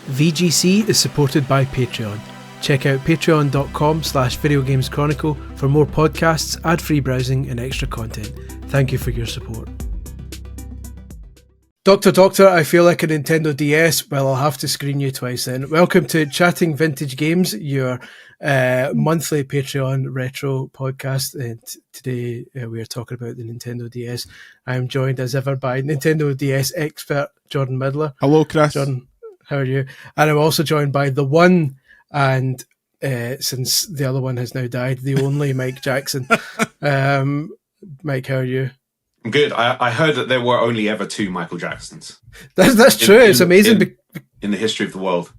VGC is supported by Patreon. Check out patreon.com/videogameschronicle for more podcasts, ad-free browsing and extra content. Thank you for your support. Doctor, I feel like a Nintendo DS. Well, I'll have to screen you twice then. Welcome to Chatting Vintage Games, your monthly Patreon retro podcast. And today we are talking about the Nintendo DS. I'm joined as ever by Nintendo DS expert Jordan Midler. Hello, Chris. Jordan, how are you? And I'm also joined by the one and since the other one has now died, the only Mike Jackson. Mike, how are you? I'm good. I heard that there were only ever two Michael Jacksons. That's true. It's amazing. In the history of the world.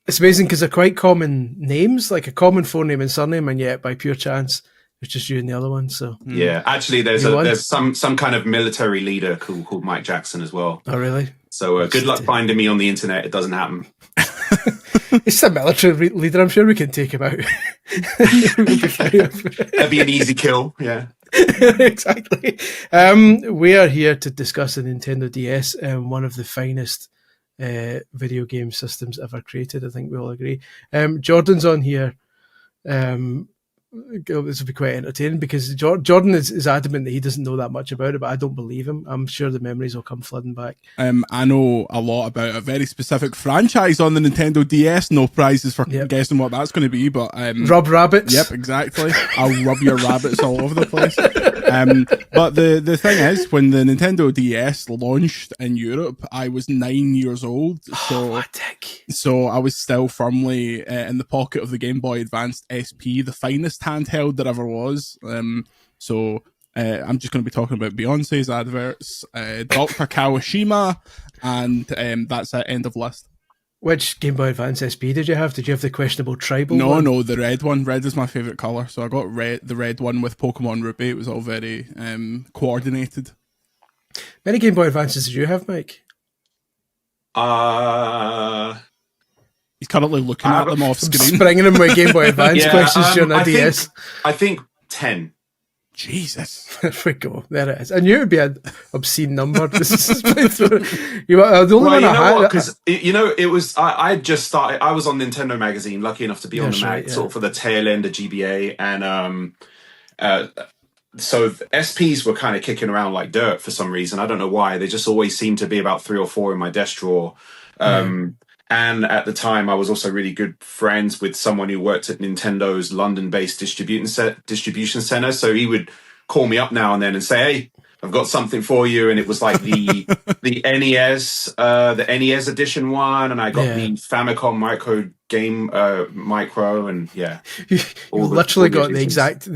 It's amazing because they're quite common names, like a common forename and surname, and yet by pure chance, it's just you and the other one. So yeah, actually, there's some kind of military leader called Mike Jackson as well. Oh, really? So good luck finding me on the internet. It doesn't happen. He's a military leader. I'm sure we can take him out. That'd be an easy kill. Yeah. Exactly. We are here to discuss the Nintendo DS, one of the finest video game systems ever created. I think we all agree. Jordan's on here. This will be quite entertaining because Jordan is adamant that he doesn't know that much about it, but I don't believe him. I'm sure the memories will come flooding back. I know a lot about a very specific franchise on the Nintendo DS. No prizes for guessing what that's going to be, but rub rabbits. Yep, exactly. I'll rub your rabbits all over the place. But the thing is, when the Nintendo DS launched in Europe, I was 9 years old, so I was still firmly in the pocket of the Game Boy Advance SP, the finest handheld that ever was. So I'm just going to be talking about Beyonce's adverts, Dr. Kawashima, and that's at end of list. Which Game Boy Advance SP did you have? Did you have the questionable tribal one? No, the red one. Red is my favourite colour, so I got the red one with Pokemon Ruby. It was all very coordinated. Many Game Boy Advances did you have, Mike? He's currently looking at them off screen. Springing them with Game Boy Advance questions during a DS. I think 10. Jesus. There we go. There it is. I knew it would be an obscene number. This is you are the only one I had. Because it was. I just started. I was on Nintendo Magazine, lucky enough to be on the mag, sort of for the tail end of GBA, and so the SPs were kind of kicking around like dirt for some reason. I don't know why. They just always seemed to be about 3 or 4 in my desk drawer. And at the time, I was also really good friends with someone who worked at Nintendo's London-based distribution center. So he would call me up now and then and say, "Hey, I've got something for you." And it was like the NES edition one, and I got the Famicom micro, and yeah. You literally got the exact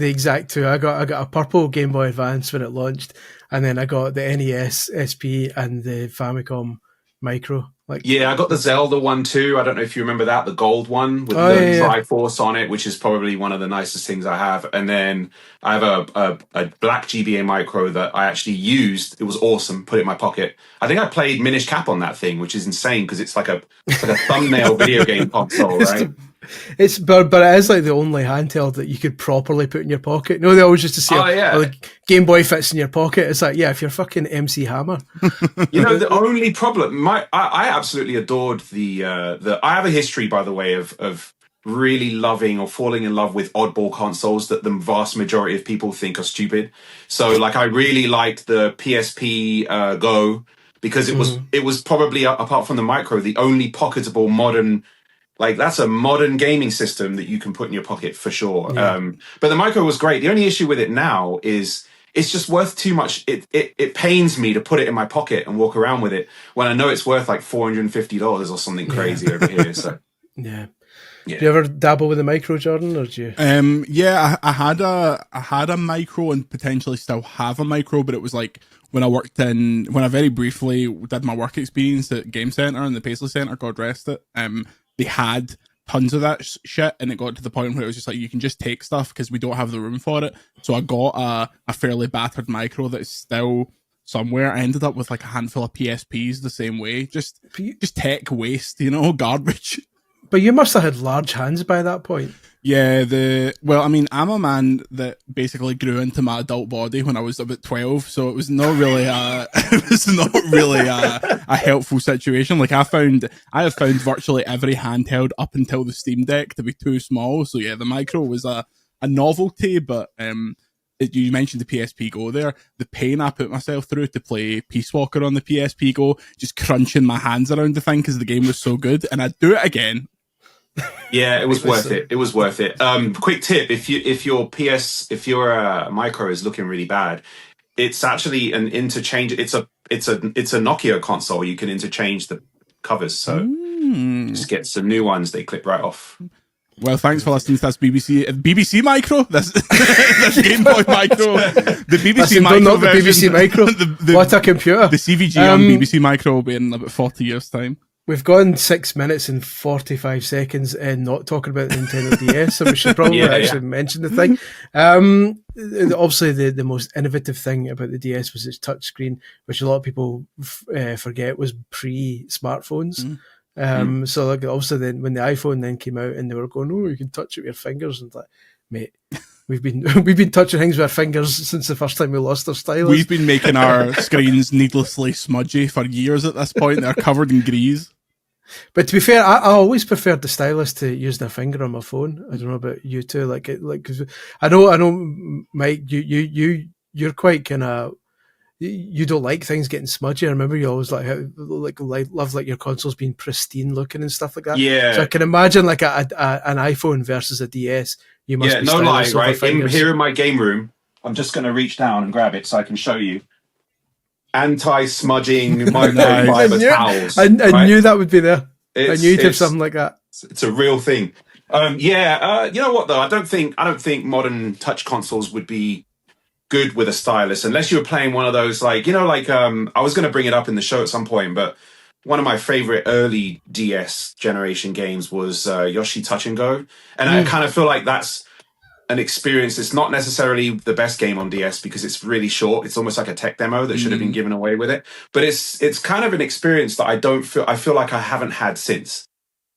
two. I got a purple Game Boy Advance when it launched, and then I got the NES SP and the Famicom micro. I got the Zelda one too. I don't know if you remember that, the gold one with the Triforce on it, which is probably one of the nicest things I have. And then I have a black GBA micro that I actually used. It was awesome. Put it in my pocket. I think I played Minish Cap on that thing, which is insane because it's like a thumbnail video game console, right? But it is like the only handheld that you could properly put in your pocket. No, they always used to say, the Game Boy fits in your pocket. It's like, if you're fucking MC Hammer. The only problem, I absolutely adored the I have a history, by the way, of really loving or falling in love with oddball consoles that the vast majority of people think are stupid. So, like, I really liked the PSP Go because it was probably, apart from the micro, the only pocketable modern. Like, that's a modern gaming system that you can put in your pocket for sure. Yeah. But the micro was great. The only issue with it now is it's just worth too much. It pains me to put it in my pocket and walk around with it when I know it's worth like $450 or something crazy over here. So yeah. Did you ever dabble with the micro, Jordan, or did you? I had a micro and potentially still have a micro, but it was like when I very briefly did my work experience at Game Centre and the Paisley Centre, God rest it. They had tons of that shit, and it got to the point where it was just like, you can just take stuff because we don't have the room for it. So I got a fairly battered micro that is still somewhere. I ended up with like a handful of PSPs the same way. Just tech waste, garbage. But you must have had large hands by that point. Yeah, I'm a man that basically grew into my adult body when I was about 12, so it was not really a helpful situation. Like I have found virtually every handheld up until the Steam Deck to be too small. So yeah, the micro was a novelty, but you mentioned the PSP Go there. The pain I put myself through to play Peace Walker on the PSP Go, just crunching my hands around the thing because the game was so good, and I'd do it again. Yeah, it was worth it. It was worth it. Quick tip: if your micro is looking really bad, it's actually an interchange. It's a Nokia console. You can interchange the covers, so just get some new ones. They clip right off. Well, thanks for listening to this BBC Micro. That's Game Boy Micro. The BBC Micro not the version. BBC Micro. What a computer. The CVG on BBC Micro will be in about 40 years' time. We've gone 6 minutes and 45 seconds and not talking about the Nintendo DS, so we should probably mention the thing. Obviously, the most innovative thing about the DS was its touchscreen, which a lot of people forget was pre-smartphones. So like, obviously, then when the iPhone then came out and they were going, "Oh, you can touch it with your fingers," and like, mate. We've been touching things with our fingers since the first time we lost our stylus. We've been making our screens needlessly smudgy for years at this point. They're covered in grease. But to be fair, I always preferred the stylus to use their finger on my phone. I don't know about you two. Cause I know, Mike. You're quite kind of. You don't like things getting smudgy. I remember you always love your consoles being pristine looking and stuff like that. Yeah. So I can imagine like an iPhone versus a DS. You must be no lie, right? Here in my game room, I'm just going to reach down and grab it so I can show you. Anti-smudging microfiber towels. I knew that would be there. I knew you'd have something like that. It's a real thing. You know what though? I don't think modern touch consoles would be good with a stylus unless you were playing one of those I was going to bring it up in the show at some point, but one of my favorite early DS generation games was Yoshi Touch and Go. And I kind of feel like that's an experience. It's not necessarily the best game on DS because it's really short. It's almost like a tech demo that should have been given away with it. But it's kind of an experience that I feel like I haven't had since.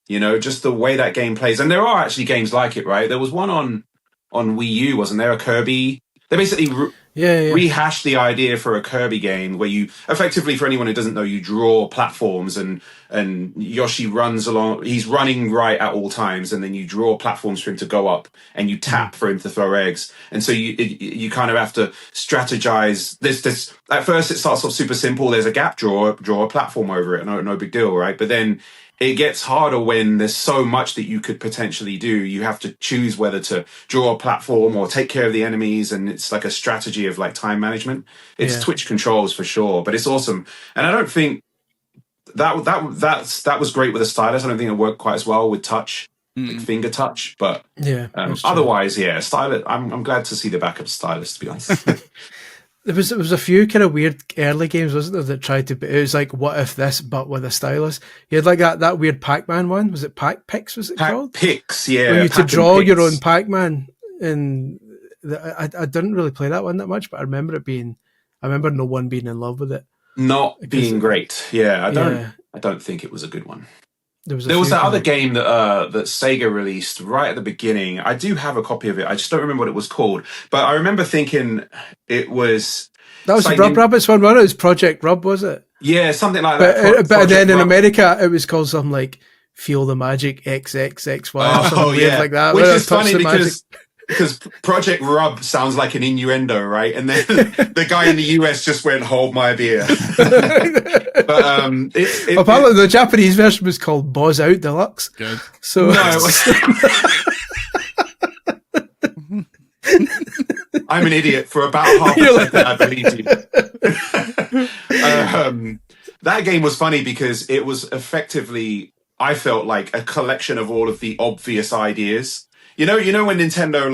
You know, just the way that game plays. And there are actually games like it, right? There was one on Wii U, wasn't there? A Kirby. They basically rehashed the idea for a Kirby game where you effectively, for anyone who doesn't know, you draw platforms and Yoshi runs along. He's running right at all times, and then you draw platforms for him to go up, and you tap for him to throw eggs. And so you kind of have to strategize. This at first it starts off super simple. There's a gap, draw a platform over it. No big deal, right? But then it gets harder when there's so much that you could potentially do. You have to choose whether to draw a platform or take care of the enemies, and it's like a strategy of like time management. It's Twitch controls for sure, but it's awesome. And I don't think that was great with a stylus. I don't think it worked quite as well with touch, like finger touch. But otherwise, stylus. I'm glad to see the backup stylus, to be honest. There was a few kind of weird early games, wasn't there, that tried to. It was like, what if this, but with a stylus? You had like that weird Pac-Man one. Was it Pac-Pix? Was it called? Pac-Pix, yeah. Where you to draw your own Pac-Man, and I didn't really play that one that much, but I remember no one being in love with it. Not being great. Yeah, I don't think it was a good one. There was that other game that Sega released right at the beginning. I do have a copy of it. I just don't remember what it was called. But I remember thinking it was... That was the Rabbits one, wasn't it? It was Project Rub, was it? Yeah, something like that. But then in America, it was called something like Feel the Magic XXXY or something weird like that. Which is funny because Project Rub sounds like an innuendo, right? And then the guy in the US just went, "Hold my beer." But apparently the Japanese version was called Boz Out Deluxe. Good. So no. I'm an idiot for about half a second. I believe you. That game was funny because it was effectively, I felt like, a collection of all of the obvious ideas. You know when Nintendo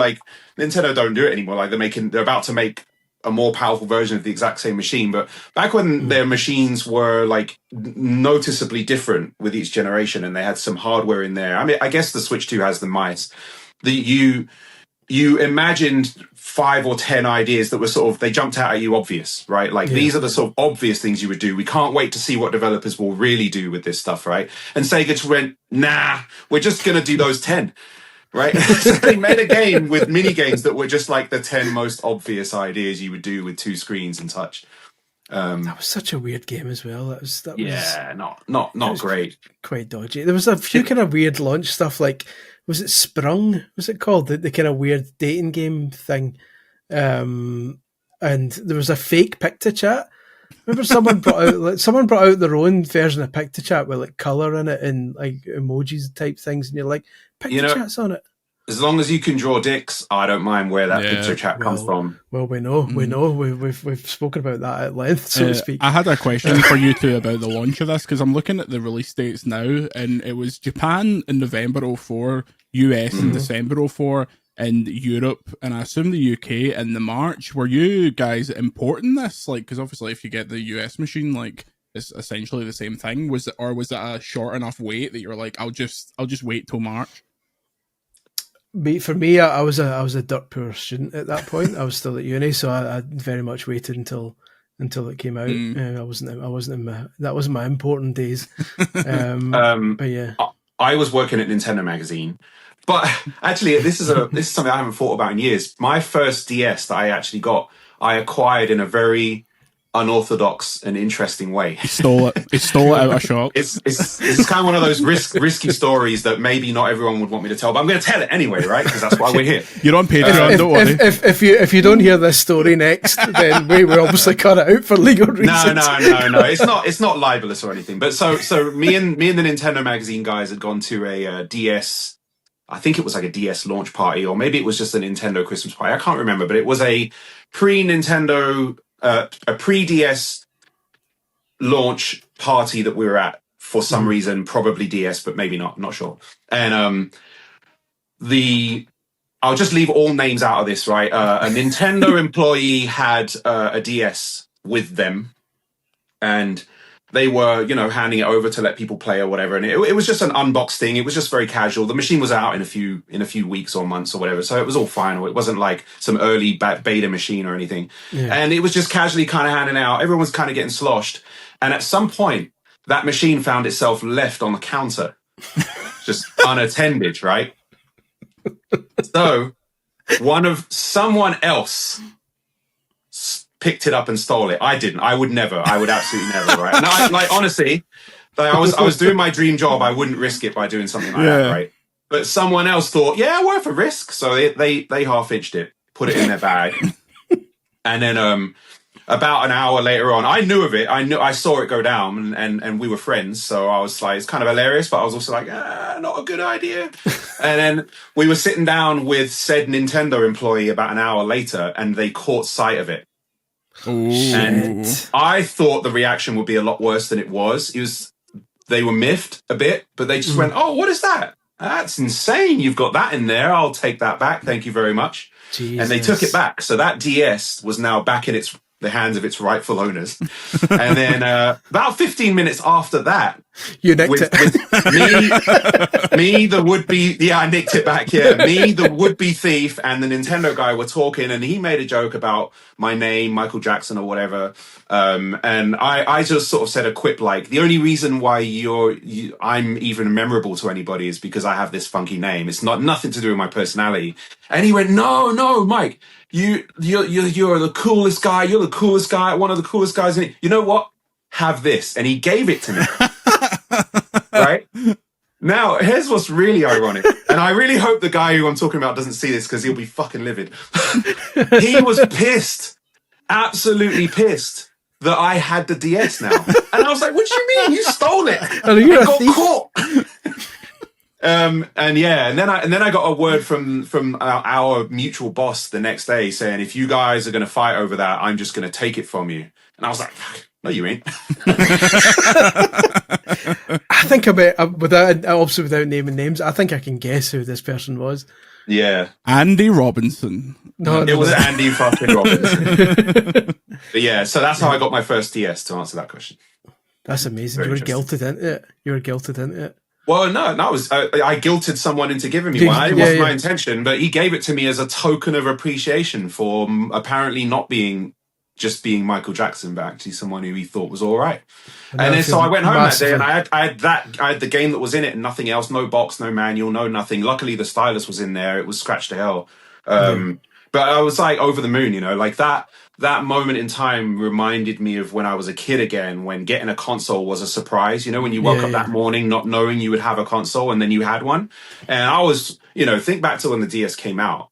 don't do it anymore. Like they're about to make a more powerful version of the exact same machine. But back when their machines were like noticeably different with each generation, and they had some hardware in there. I mean, I guess the Switch 2 has the mice. You imagined 5 or 10 ideas that were sort of, they jumped out at you obvious, right? Like these are the sort of obvious things you would do. We can't wait to see what developers will really do with this stuff, right? And Sega just went, nah, we're just going to do those 10. right? So they made a game with mini games that were just like the 10 most obvious ideas you would do with 2 screens and touch. That was such a weird game as well. That was not great. Quite dodgy. There was a few kind of weird launch stuff, like was it Sprung? Was it called the kind of weird dating game thing? And there was a fake PictoChat. Remember someone brought out their own version of PictoChat with like color in it and like emojis type things, and you're like, PictoChat's on it. As long as you can draw dicks, I don't mind where that picture chat comes from. Well, we know. We've spoken about that at length, so to speak. I had a question for you two about the launch of this, because I'm looking at the release dates now, and it was Japan in November 2004, US in December 2004, and Europe, and I assume the UK in the March. Were you guys importing this? Like, because obviously if you get the US machine, like, it's essentially the same thing. Was it a short enough wait that you're like, I'll just wait till March? For me, I was a dirt poor student at that point. I was still at uni, so I very much waited until it came out. I wasn't that wasn't my important days. But yeah, I was working at Nintendo Magazine, but actually, this is something I haven't thought about in years. My first DS that I actually got, I acquired in a very unorthodox and interesting way. He stole it out of a shop. It's kind of one of those risky stories that maybe not everyone would want me to tell, but I'm going to tell it anyway, right? Because that's why we're here. You're on Patreon, don't worry. If you don't hear this story next, then we will obviously cut it out for legal reasons. No. It's not libelous or anything. But so me and the Nintendo Magazine guys had gone to a DS. I think it was like a DS launch party, or maybe it was just a Nintendo Christmas party. I can't remember, but it was a pre-Nintendo. A pre-DS launch party that we were at for some reason, probably DS, but maybe not sure. And I'll just leave all names out of this, right? A Nintendo employee had a DS with them, and they were, handing it over to let people play or whatever. And it was just an unboxed thing. It was just very casual. The machine was out in a few weeks or months or whatever. So it was all fine. It wasn't like some early beta machine or anything. Yeah. And it was just casually kind of handing out. Everyone was kind of getting sloshed. And at some point, that machine found itself left on the counter, just unattended, right? So someone else picked it up and stole it. I didn't. I would never. I would absolutely never. Right? And honestly, I was doing my dream job. I wouldn't risk it by doing something like that. Right? But someone else thought, yeah, worth a risk. So they half-inched it, put it in their bag, and then about an hour later on, I knew of it. I saw it go down, and we were friends. So I was like, it's kind of hilarious, but I was also like, not a good idea. And then we were sitting down with said Nintendo employee about an hour later, and they caught sight of it. Ooh. And I thought the reaction would be a lot worse than it was. They were miffed a bit, but they just went, "Oh, what is that? That's insane! You've got that in there. I'll take that back. Thank you very much." Jesus. And they took it back. So that DS was now back in the hands of its rightful owners. And then about 15 minutes after that, you nicked it. Me, the would-be, I nicked it back, me, the would-be thief, and the Nintendo guy were talking, and he made a joke about my name, Michael Jackson or whatever, and I just sort of said a quip like, the only reason why I'm even memorable to anybody is because I have this funky name. It's nothing to do with my personality. And he went, no, Mike, you're the coolest guy. You're the coolest guy. One of the coolest guys in it. You know what? Have this. And he gave it to me. Right? Now, here's what's really ironic. And I really hope the guy who I'm talking about doesn't see this because he'll be fucking livid. He was pissed. Absolutely pissed that I had the DS now. And I was like, what do you mean? You stole it. And you got caught. And then I got a word from our mutual boss the next day saying, if you guys are going to fight over that, I'm just going to take it from you. And I was like, no, you ain't. I think without naming names, I think I can guess who this person was. Yeah. Andy Robinson. No, it was Andy fucking Robinson. But yeah, so that's how I got my first DS, to answer that question. That's amazing. You were guilted into it. Well, no, I guilted someone into giving me one. It wasn't my intention, but he gave it to me as a token of appreciation for apparently not being just being Michael Jackson, but actually someone who he thought was all right. And then so I went home that day, and I had the game that was in it and nothing else, no box, no manual, no nothing. Luckily, the stylus was in there. It was scratched to hell. But I was like over the moon, like that moment in time reminded me of when I was a kid again, when getting a console was a surprise. When you woke up that morning not knowing you would have a console, and then you had one. And I was, think back to when the DS came out.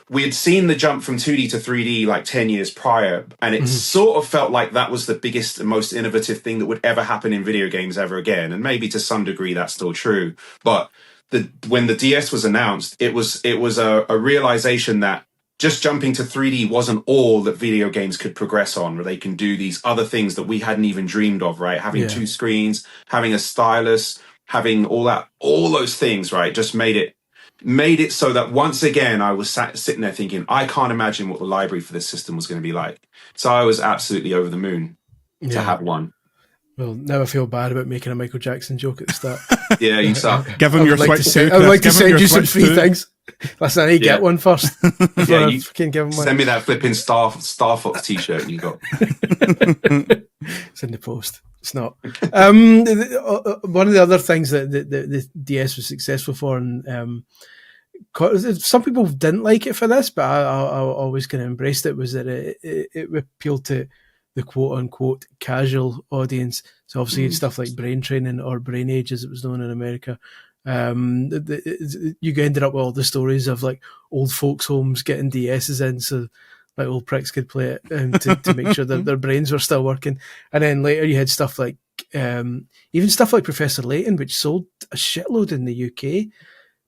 We had seen the jump from 2D to 3D like 10 years prior, and it sort of felt like that was the biggest and most innovative thing that would ever happen in video games ever again. And maybe to some degree that's still true. But when the DS was announced, it was a realization that just jumping to 3D wasn't all that video games could progress on, where they can do these other things that we hadn't even dreamed of, right? Having two screens, having a stylus, having all those things, right? Just made it so that once again, I was sitting there thinking, I can't imagine what the library for this system was going to be like. So I was absolutely over the moon to have one. Well, never feel bad about making a Michael Jackson joke at the start. Yeah, you suck. Give him your Switch 2. I would like to send you some free things. Listen, I need to get one first. Yeah, you give him one. Send me that flipping Star Fox t-shirt you got. It's in the post. It's not. One of the other things that the DS was successful for, and some people didn't like it for this, but I always kind of embraced it, was that it appealed to the quote-unquote casual audience. So obviously stuff like Brain Training, or Brain Age as it was known in America. You ended up with all the stories of like old folks' homes getting DSs in so like old pricks could play it to make sure that their brains were still working. And then later you had stuff like even stuff like Professor Layton, which sold a shitload in the UK,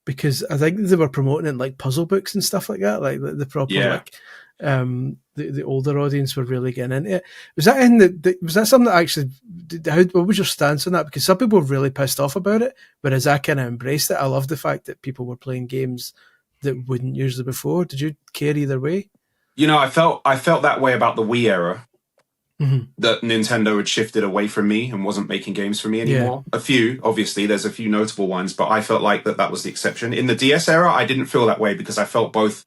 because I think they were promoting it in like puzzle books and stuff like that, like the proper the older audience were really getting into it. Was that something that actually? What was your stance on that? Because some people were really pissed off about it, whereas I kind of embraced it. I love the fact that people were playing games that wouldn't usually before. Did you care either way? I felt that way about the Wii era. That Nintendo had shifted away from me and wasn't making games for me anymore. Obviously, there's a few notable ones, but I felt like that was the exception. In the DS era, I didn't feel that way because I felt both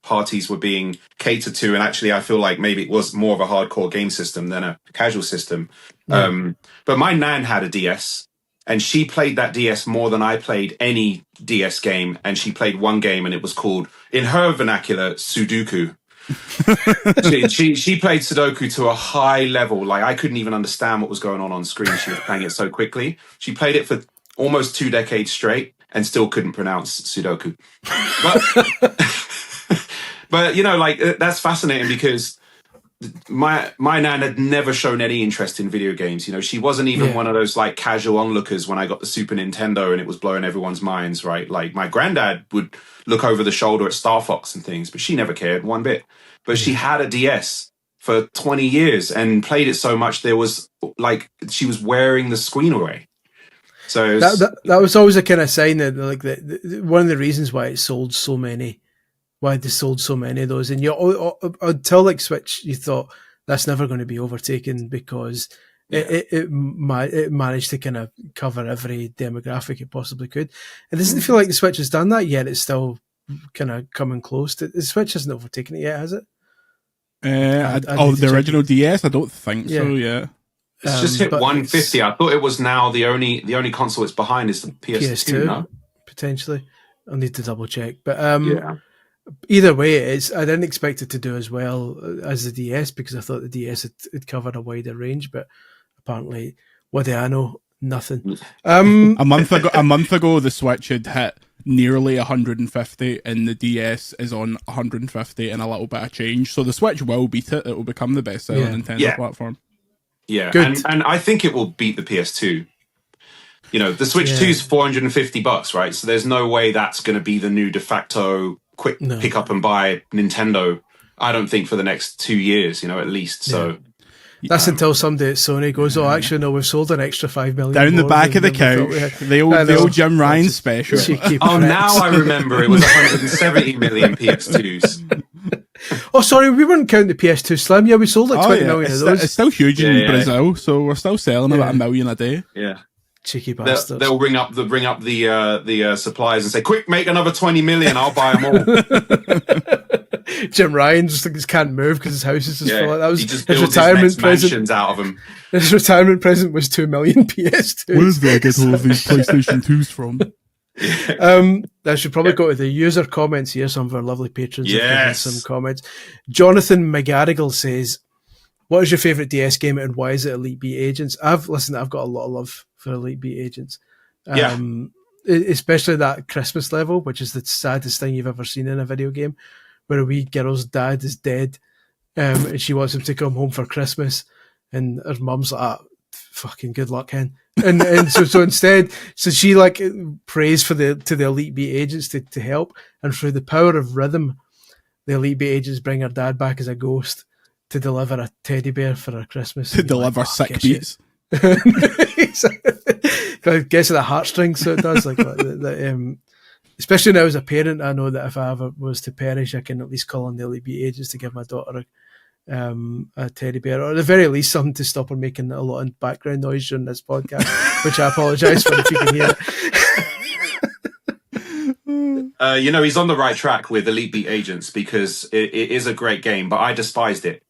parties were being catered to, and actually I feel like maybe it was more of a hardcore game system than a casual system. But my nan had a DS, and she played that DS more than I played any DS game, and she played one game, and it was called, in her vernacular, Sudoku. she played Sudoku to a high level. Like, I couldn't even understand what was going on screen. She was playing it so quickly. She played it for almost 2 decades straight and still couldn't pronounce Sudoku. But that's fascinating, because my nan had never shown any interest in video games. She wasn't even one of those like casual onlookers when I got the Super Nintendo and it was blowing everyone's minds, right? Like, my granddad would look over the shoulder at Star Fox and things, but she never cared one bit. But she had a DS for 20 years and played it so much there was like she was wearing the screen away. So that was always a kind of sign that like one of the reasons why it sold so many. Why they sold so many of those, and until like Switch, you thought that's never going to be overtaken, because it managed to kind of cover every demographic it possibly could. It doesn't feel like the Switch has done that yet. It's still kind of coming close. The Switch hasn't overtaken it yet, has it? The original DS, I don't think so. Yeah, it's just hit 150. I thought it was now the only console it's behind is the PS2. No? Potentially. I'll need to double check, but either way, I didn't expect it to do as well as the DS, because I thought the DS had covered a wider range, but apparently, what do I know? Nothing. A month ago, the Switch had hit nearly 150, and the DS is on 150 and a little bit of change. So the Switch will beat it. It will become the best-selling Nintendo platform. Yeah, and I think it will beat the PS2. The Switch 2 is $450, right? So there's no way that's going to be the new de facto quick pick up and buy Nintendo, I don't think, for the next 2 years, at least. So that's until somebody at Sony goes, actually, no, we've sold an extra 5 million. Down the back of the couch, the old Jim Ryan special. Now I remember it was 170 million PS2s. Oh, sorry, we weren't counting the PS2 Slim. Yeah, we sold like 20 million of those. It's still huge in Brazil, so we're still selling about 1 million a day. Yeah. Cheeky bastards. They'll ring up the suppliers and say, "Quick, make another 20 million. I'll buy them all." Jim Ryan just can't move because his house is just full. That was he just his builds retirement his next present. mansions out of them. His retirement present was 2 million PS2s. Where do I get all of these PlayStation 2s from? I should probably go to the user comments here. Some of our lovely patrons have given some Yes. comments. Jonathan McGarrigle says, "What is your favourite DS game and why is it Elite Beat Agents?" I've got a lot of love for Elite Beat Agents. Especially that Christmas level, which is the saddest thing you've ever seen in a video game, where a wee girl's dad is dead, and she wants him to come home for Christmas, and her mum's like, fucking good luck, hen. And so instead, she like prays to the Elite Beat Agents to help, and through the power of rhythm, the Elite Beat Agents bring her dad back as a ghost to deliver a teddy bear for her Christmas. To deliver sick beats. It gets to the heartstrings, so it does. Especially now as a parent, I know that if I ever was to perish, I can at least call on the Elite Beat Agents to give my daughter a teddy bear, or at the very least something to stop her making a lot of background noise during this podcast, which I apologise for if you can hear. He's on the right track with Elite Beat Agents because it is a great game, but I despised it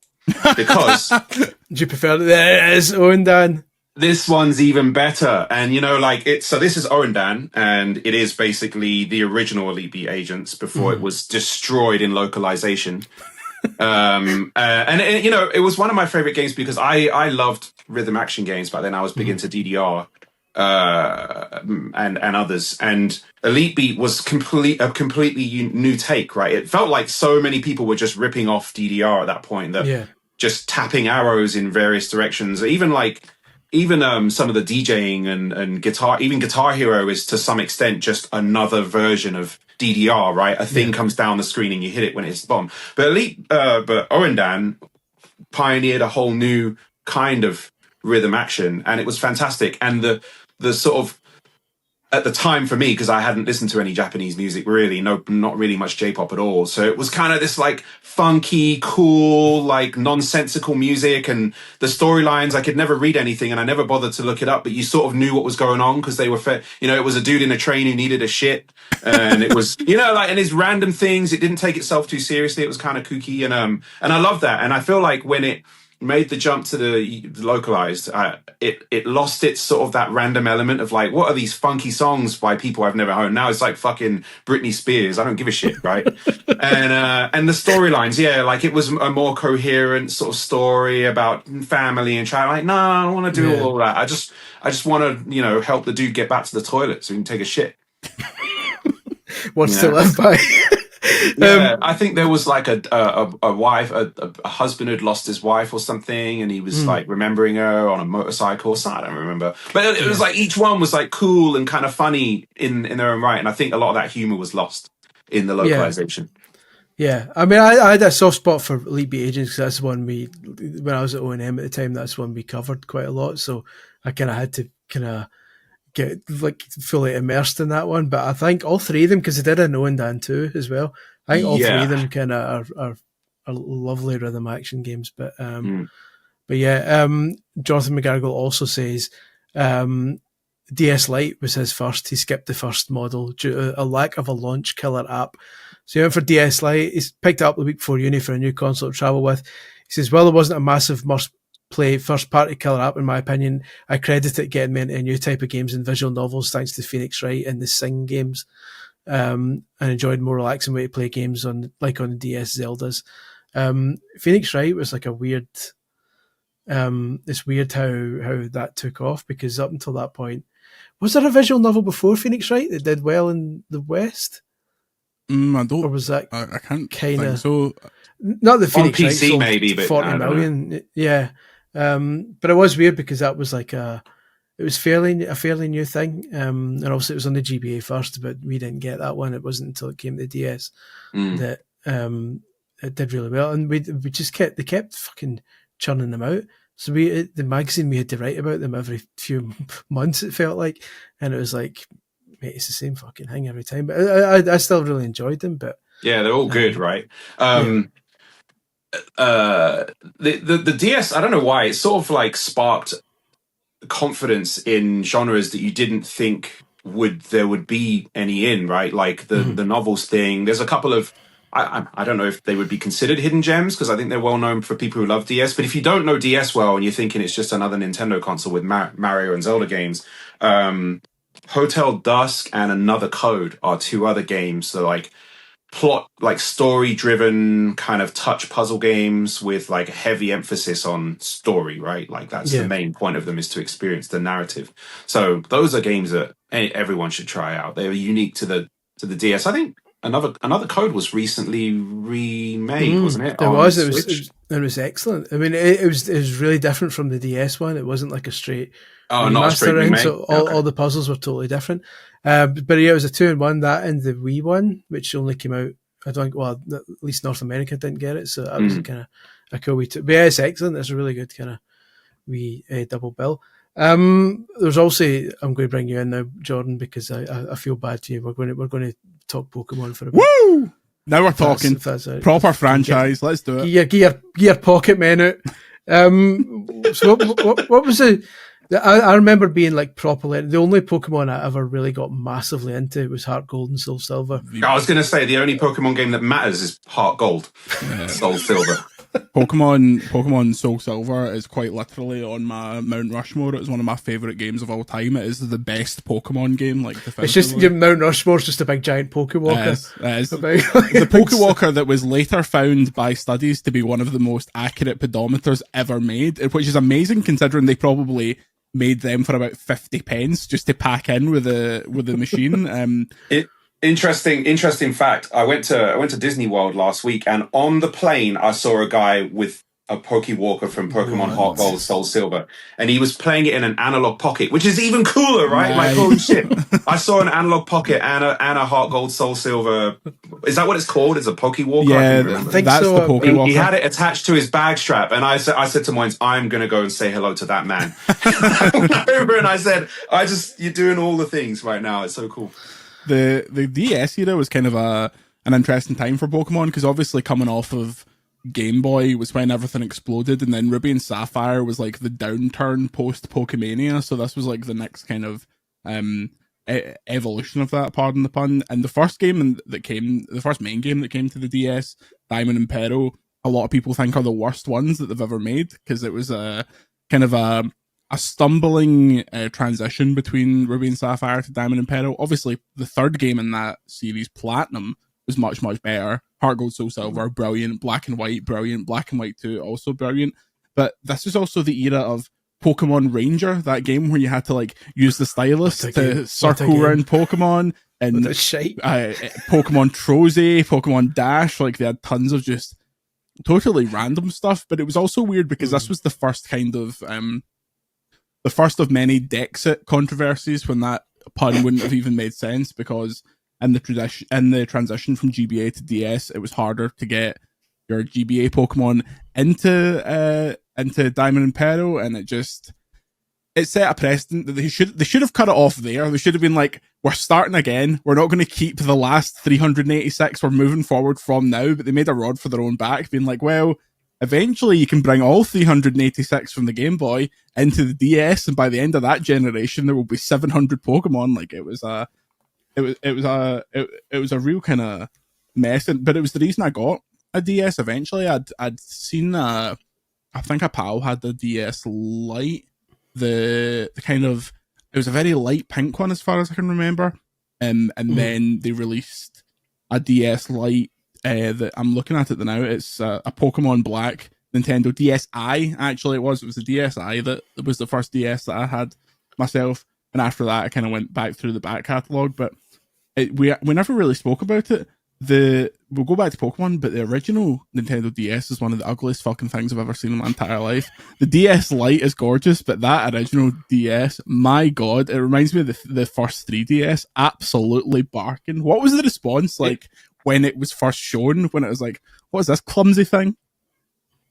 because. Do you prefer it as Owen Dan? This one's even better. And, so this is Owen Dan, and it is basically the original Elite Beat Agents before it was destroyed in localization. It was one of my favorite games because I loved rhythm action games back then. I was big into DDR, and others. And Elite Beat was a completely new take, right? It felt like so many people were just ripping off DDR at that point, just tapping arrows in various directions. Even some of the DJing and guitar, even Guitar Hero is to some extent just another version of DDR, right? A thing comes down the screen and you hit it when it hits the bottom. But Owen Dan pioneered a whole new kind of rhythm action, and it was fantastic. And the sort of, at the time for me, because I hadn't listened to any Japanese music really, not really much J-pop at all. So it was kind of this like funky, cool, like nonsensical music, and the storylines, I could never read anything and I never bothered to look it up, but you sort of knew what was going on because they were, it was a dude in a train who needed a shit, and it was, and his random things, it didn't take itself too seriously. It was kind of kooky, and I love that. And I feel like when it made the jump to the localized, it lost its sort of that random element of like, what are these funky songs by people I've never heard? Now it's like fucking Britney Spears. I don't give a shit, right? and the storylines, like it was a more coherent sort of story about family and child. Like, no, I don't want to do all that. I just want to, help the dude get back to the toilet so he can take a shit. Wants to live by. I think there was like a wife, a husband had lost his wife or something, and he was like remembering her on a motorcycle. So I don't remember, but it was like each one was like cool and kind of funny in their own right. And I think a lot of that humor was lost in the localization. Yeah, I mean, I had a soft spot for Elite Beat Agents because that's one when I was at O&M at the time, that's one we covered quite a lot. So I kind of had to get like fully immersed in that one. But I think all three of them, because they did a No and Dan 2 as well, I think all three of them kind of are lovely rhythm action games. But Jonathan McGarrigle also says DS Lite was his first. He skipped the first model due to a lack of a launch killer app. So he went for DS Lite. He's picked it up the week before uni for a new console to travel with. He says, well, there wasn't a massive must-play first-party killer app, in my opinion. I credit it getting me into a new type of games and visual novels thanks to Phoenix Wright and the Sing games. And enjoyed a more relaxing way to play games on the DS Zeldas. Phoenix Wright was like a weird... it's weird how that took off, because up until that point... Was there a visual novel before Phoenix Wright that did well in the West? I don't. Or was that I can't kind of so. Not the Phoenix on Wright PC sold maybe, but 40 million. Yeah, but it was weird because that was like it was a fairly new thing, and obviously it was on the GBA first, but we didn't get that one. It wasn't until it came to DS that it did really well, and we just kept fucking churning them out. So the magazine, we had to write about them every few months, it felt like, and it was like, mate, it's the same fucking thing every time. But I still really enjoyed them. But yeah, they're all good, right? The DS, I don't know why, it sort of like sparked confidence in genres that you didn't think there would be any in, right? Like the novels thing. There's a couple of I don't know if they would be considered hidden gems because I think they're well known for people who love DS. But if you don't know DS well and you're thinking it's just another Nintendo console with Mario and Zelda games, Hotel Dusk and Another Code are two other games. So like plot, like story driven kind of touch puzzle games with like a heavy emphasis on story, right? Like that's the main point of them, is to experience the narrative. So those are games that everyone should try out. They're unique to the DS. I think Another Code was recently remade, wasn't it? It was excellent. I mean, it was really different from the DS one. It wasn't like a straight not a straight remake. So all the puzzles were totally different. But yeah, it was a 2-in-1, that and the Wii one, which only came out, I don't think, well, at least North America didn't get it, so that was kind of a cool wee But yeah, it's excellent. It's a really good kind of wee double bill. There's also, I'm going to bring you in now, Jordan, because I feel bad to you. We're going to talk Pokemon for a bit. Woo! Now we're talking proper franchise. Let's do it. Get your pocket men out. So what was the? I remember being like properly. The only Pokemon I ever really got massively into was Heart Gold and Soul Silver. I was going to say the only Pokemon game that matters is Heart Gold, Soul Silver. Pokemon Soul Silver is quite literally on my Mount Rushmore. It was one of my favourite games of all time. It is the best Pokemon game. Like it's just your Mount Rushmore's just a big giant Pokewalker. It is. The Pokewalker that was later found by studies to be one of the most accurate pedometers ever made, which is amazing considering they probably made them for about 50 pence just to pack in with the machine. Interesting fact. I went to Disney World last week, and on the plane I saw a guy with a Pokewalker from Pokemon Heart Gold, Soul Silver, and he was playing it in an analog pocket, which is even cooler, right? Nice. Like, holy shit! I saw an analog pocket and a Heart Gold, Soul Silver. Is that what it's called? It's a Pokewalker? Yeah, I think that's so. The Pokewalker. He had it attached to his bag strap, and I said to Moines, I'm going to go and say hello to that man. I went over and I said, you're doing all the things right now. It's so cool. The DS era was kind of an interesting time for Pokemon, because obviously coming off of Game Boy was when everything exploded, and then Ruby and Sapphire was like the downturn post Pokemania, so this was like the next kind of evolution of that, pardon the pun. And the first main game that came to the DS, Diamond and Pearl, a lot of people think are the worst ones that they've ever made, because it was a kind of a stumbling transition between Ruby and Sapphire to Diamond and Pearl. Obviously, the third game in that series, Platinum, was much, much better. Heart Gold, Soul Silver, brilliant. Black and White, brilliant. Black and White 2, also brilliant. But this is also the era of Pokemon Ranger, that game where you had to like use the stylus to circle around Pokemon. And Pokemon Troze, Pokemon Dash, like they had tons of just totally random stuff. But it was also weird because this was the first kind of the first of many Dexit controversies, when that pun wouldn't have even made sense, because in the transition from GBA to DS, it was harder to get your GBA Pokemon into Diamond and Pearl, and it set a precedent that they should have cut it off there. They should have been like, we're starting again. We're not going to keep the last 386. We're moving forward from now. But they made a rod for their own back, being like, well, eventually you can bring all 386 from the Game Boy into the DS, and by the end of that generation, there will be 700 Pokemon. Like it was a real kind of mess. But it was the reason I got a DS eventually. I'd seen I think a pal had the DS Lite, the kind of, it was a very light pink one as far as I can remember, and then they released a DS Lite that I'm looking at it now. It's a Pokemon Black Nintendo DSi. Actually, it was the DSi that was the first DS that I had myself, and after that I kind of went back through the back catalogue. But we never really spoke about it. We'll go back to Pokemon, but the original Nintendo DS is one of the ugliest fucking things I've ever seen in my entire life. The DS Lite is gorgeous, but that original DS, my god, it reminds me of the first 3DS. Absolutely barking. What was the response like when it was first shown? When it was like, what is this clumsy thing?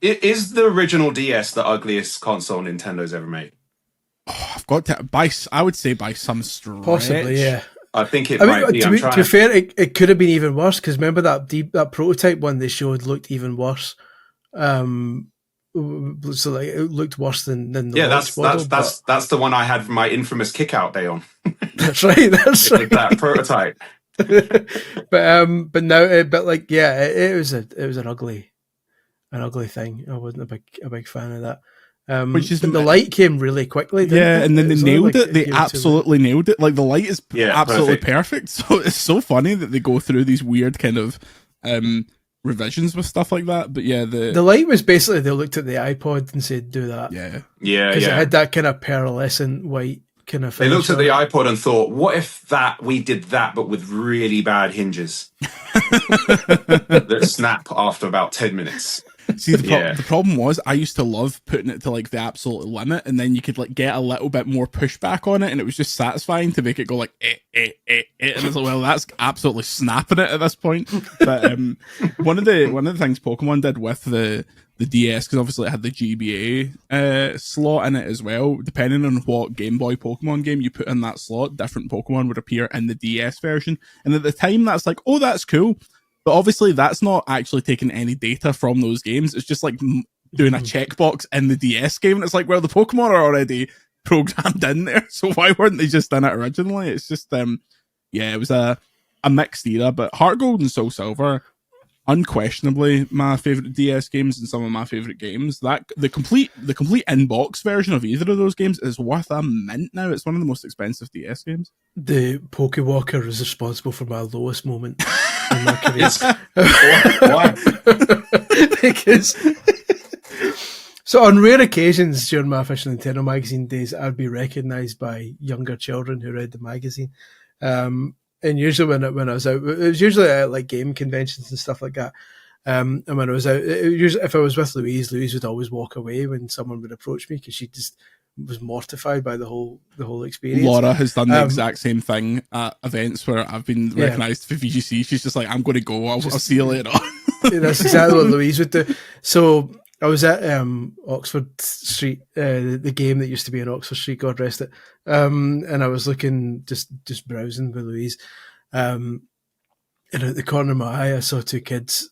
Is the original DS the ugliest console Nintendo's ever made? Oh, I've got to I would say by some stretch. Possibly, yeah. I think it might be. To be fair, it could have been even worse, because remember that prototype one they showed looked even worse. So like it looked worse than the launch model, that's the one I had my infamous kick out day on. That's right. That's right. That prototype. but now, but like, yeah, it was an ugly thing. I wasn't a big fan of that. Which is but the light came really quickly, didn't it? And then they nailed like it. They absolutely nailed it. Like the light is absolutely perfect. So it's so funny that they go through these weird kind of revisions with stuff like that. But yeah, the light was basically they looked at the iPod and said, "Do that." Yeah, because it had that kind of pearlescent white kind of. They looked at the iPod and thought, "What if we did that, but with really bad hinges that snap after about 10 minutes?" See, the problem was I used to love putting it to like the absolute limit, and then you could like get a little bit more pushback on it, and it was just satisfying to make it go like and it's like, well, that's absolutely snapping it at this point. But one of the things Pokemon did with the DS, because obviously it had the GBA slot in it as well, depending on what Game Boy Pokemon game you put in that slot, different Pokemon would appear in the DS version. And at the time that's like, oh, that's cool. But obviously that's not actually taking any data from those games. It's just like doing a checkbox in the DS game. And it's like, well, the Pokemon are already programmed in there. So why weren't they just in it originally? It's just, it was a mixed era. But Heart Gold and Soul Silver, unquestionably my favorite DS games and some of my favorite games. That the complete in-box version of either of those games is worth a mint now. It's one of the most expensive DS games. The Pokewalker is responsible for my lowest moment in my career. Why? Because so on rare occasions during my official Nintendo magazine days, I'd be recognised by younger children who read the magazine. And usually when I was out, it was usually at like game conventions and stuff like that. And when I was out, usually if I was with Louise would always walk away when someone would approach me because she just was mortified by the whole experience. Laura has done the exact same thing at events where I've been recognised for VGC. She's just like, I'm going to go. I'll see you later on. That's exactly what Louise would do. So I was at Oxford Street, the game that used to be in Oxford Street, God rest it. And I was looking, just browsing with Louise. And at the corner of my eye, I saw two kids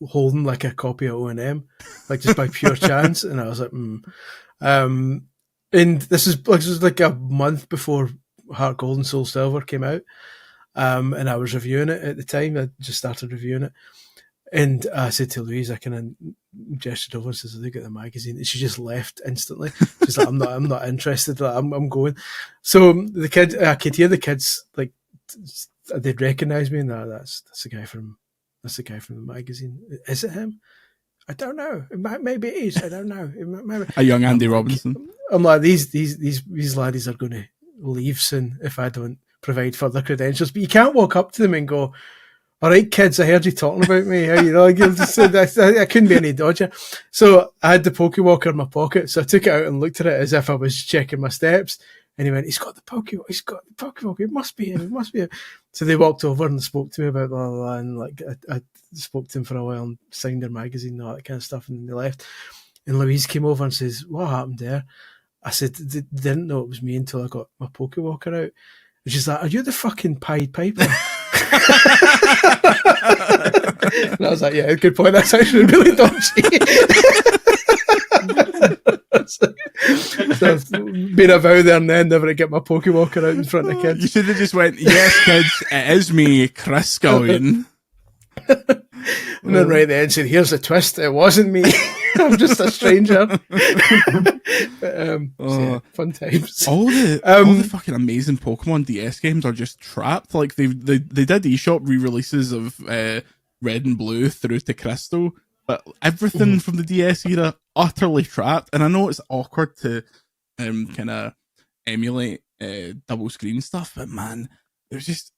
holding like a copy of O&M, like just by pure chance. And I was like, and this was like a month before Heart Gold and Soul Silver came out. And I was reviewing it at the time. I just started reviewing it. And I said to Louise, I kind of gestured over and says, look at the magazine. And she just left instantly. She's like, I'm not interested. Like, I'm going. So I could hear the kids, like, they'd recognise me. And that's the guy from the magazine. Is it him? I don't know. Maybe it is. I don't know. A young Andy Robinson. I'm like, these laddies are going to leave soon if I don't provide further credentials. But you can't walk up to them and go, all right, kids, I heard you talking about me. How you know? I couldn't be any dodger. So I had the Pokewalker in my pocket. So I took it out and looked at it as if I was checking my steps. And he went, he's got the Pokewalker. It must be him. So they walked over and spoke to me about blah, blah, blah. And like, I spoke to him for a while and signed their magazine and all that kind of stuff. And they left. And Louise came over and says, what happened there? I said, didn't know it was me until I got my Pokewalker out. And she's like, are you the fucking Pied Piper? And I was like, yeah, good point. That's actually really dodgy. So I've been a vow there and then never to get my Pokewalker out in front of kids. You should have just went, yes, kids, it is me, Chris Scullion. And then right then said, here's the twist, it wasn't me. I'm just a stranger. But, so, fun times. All the fucking amazing Pokemon DS games are just trapped. Like they did eShop re-releases of Red and Blue through to Crystal, but everything from the DS era utterly trapped. And I know it's awkward to kind of emulate double screen stuff, but man, there's just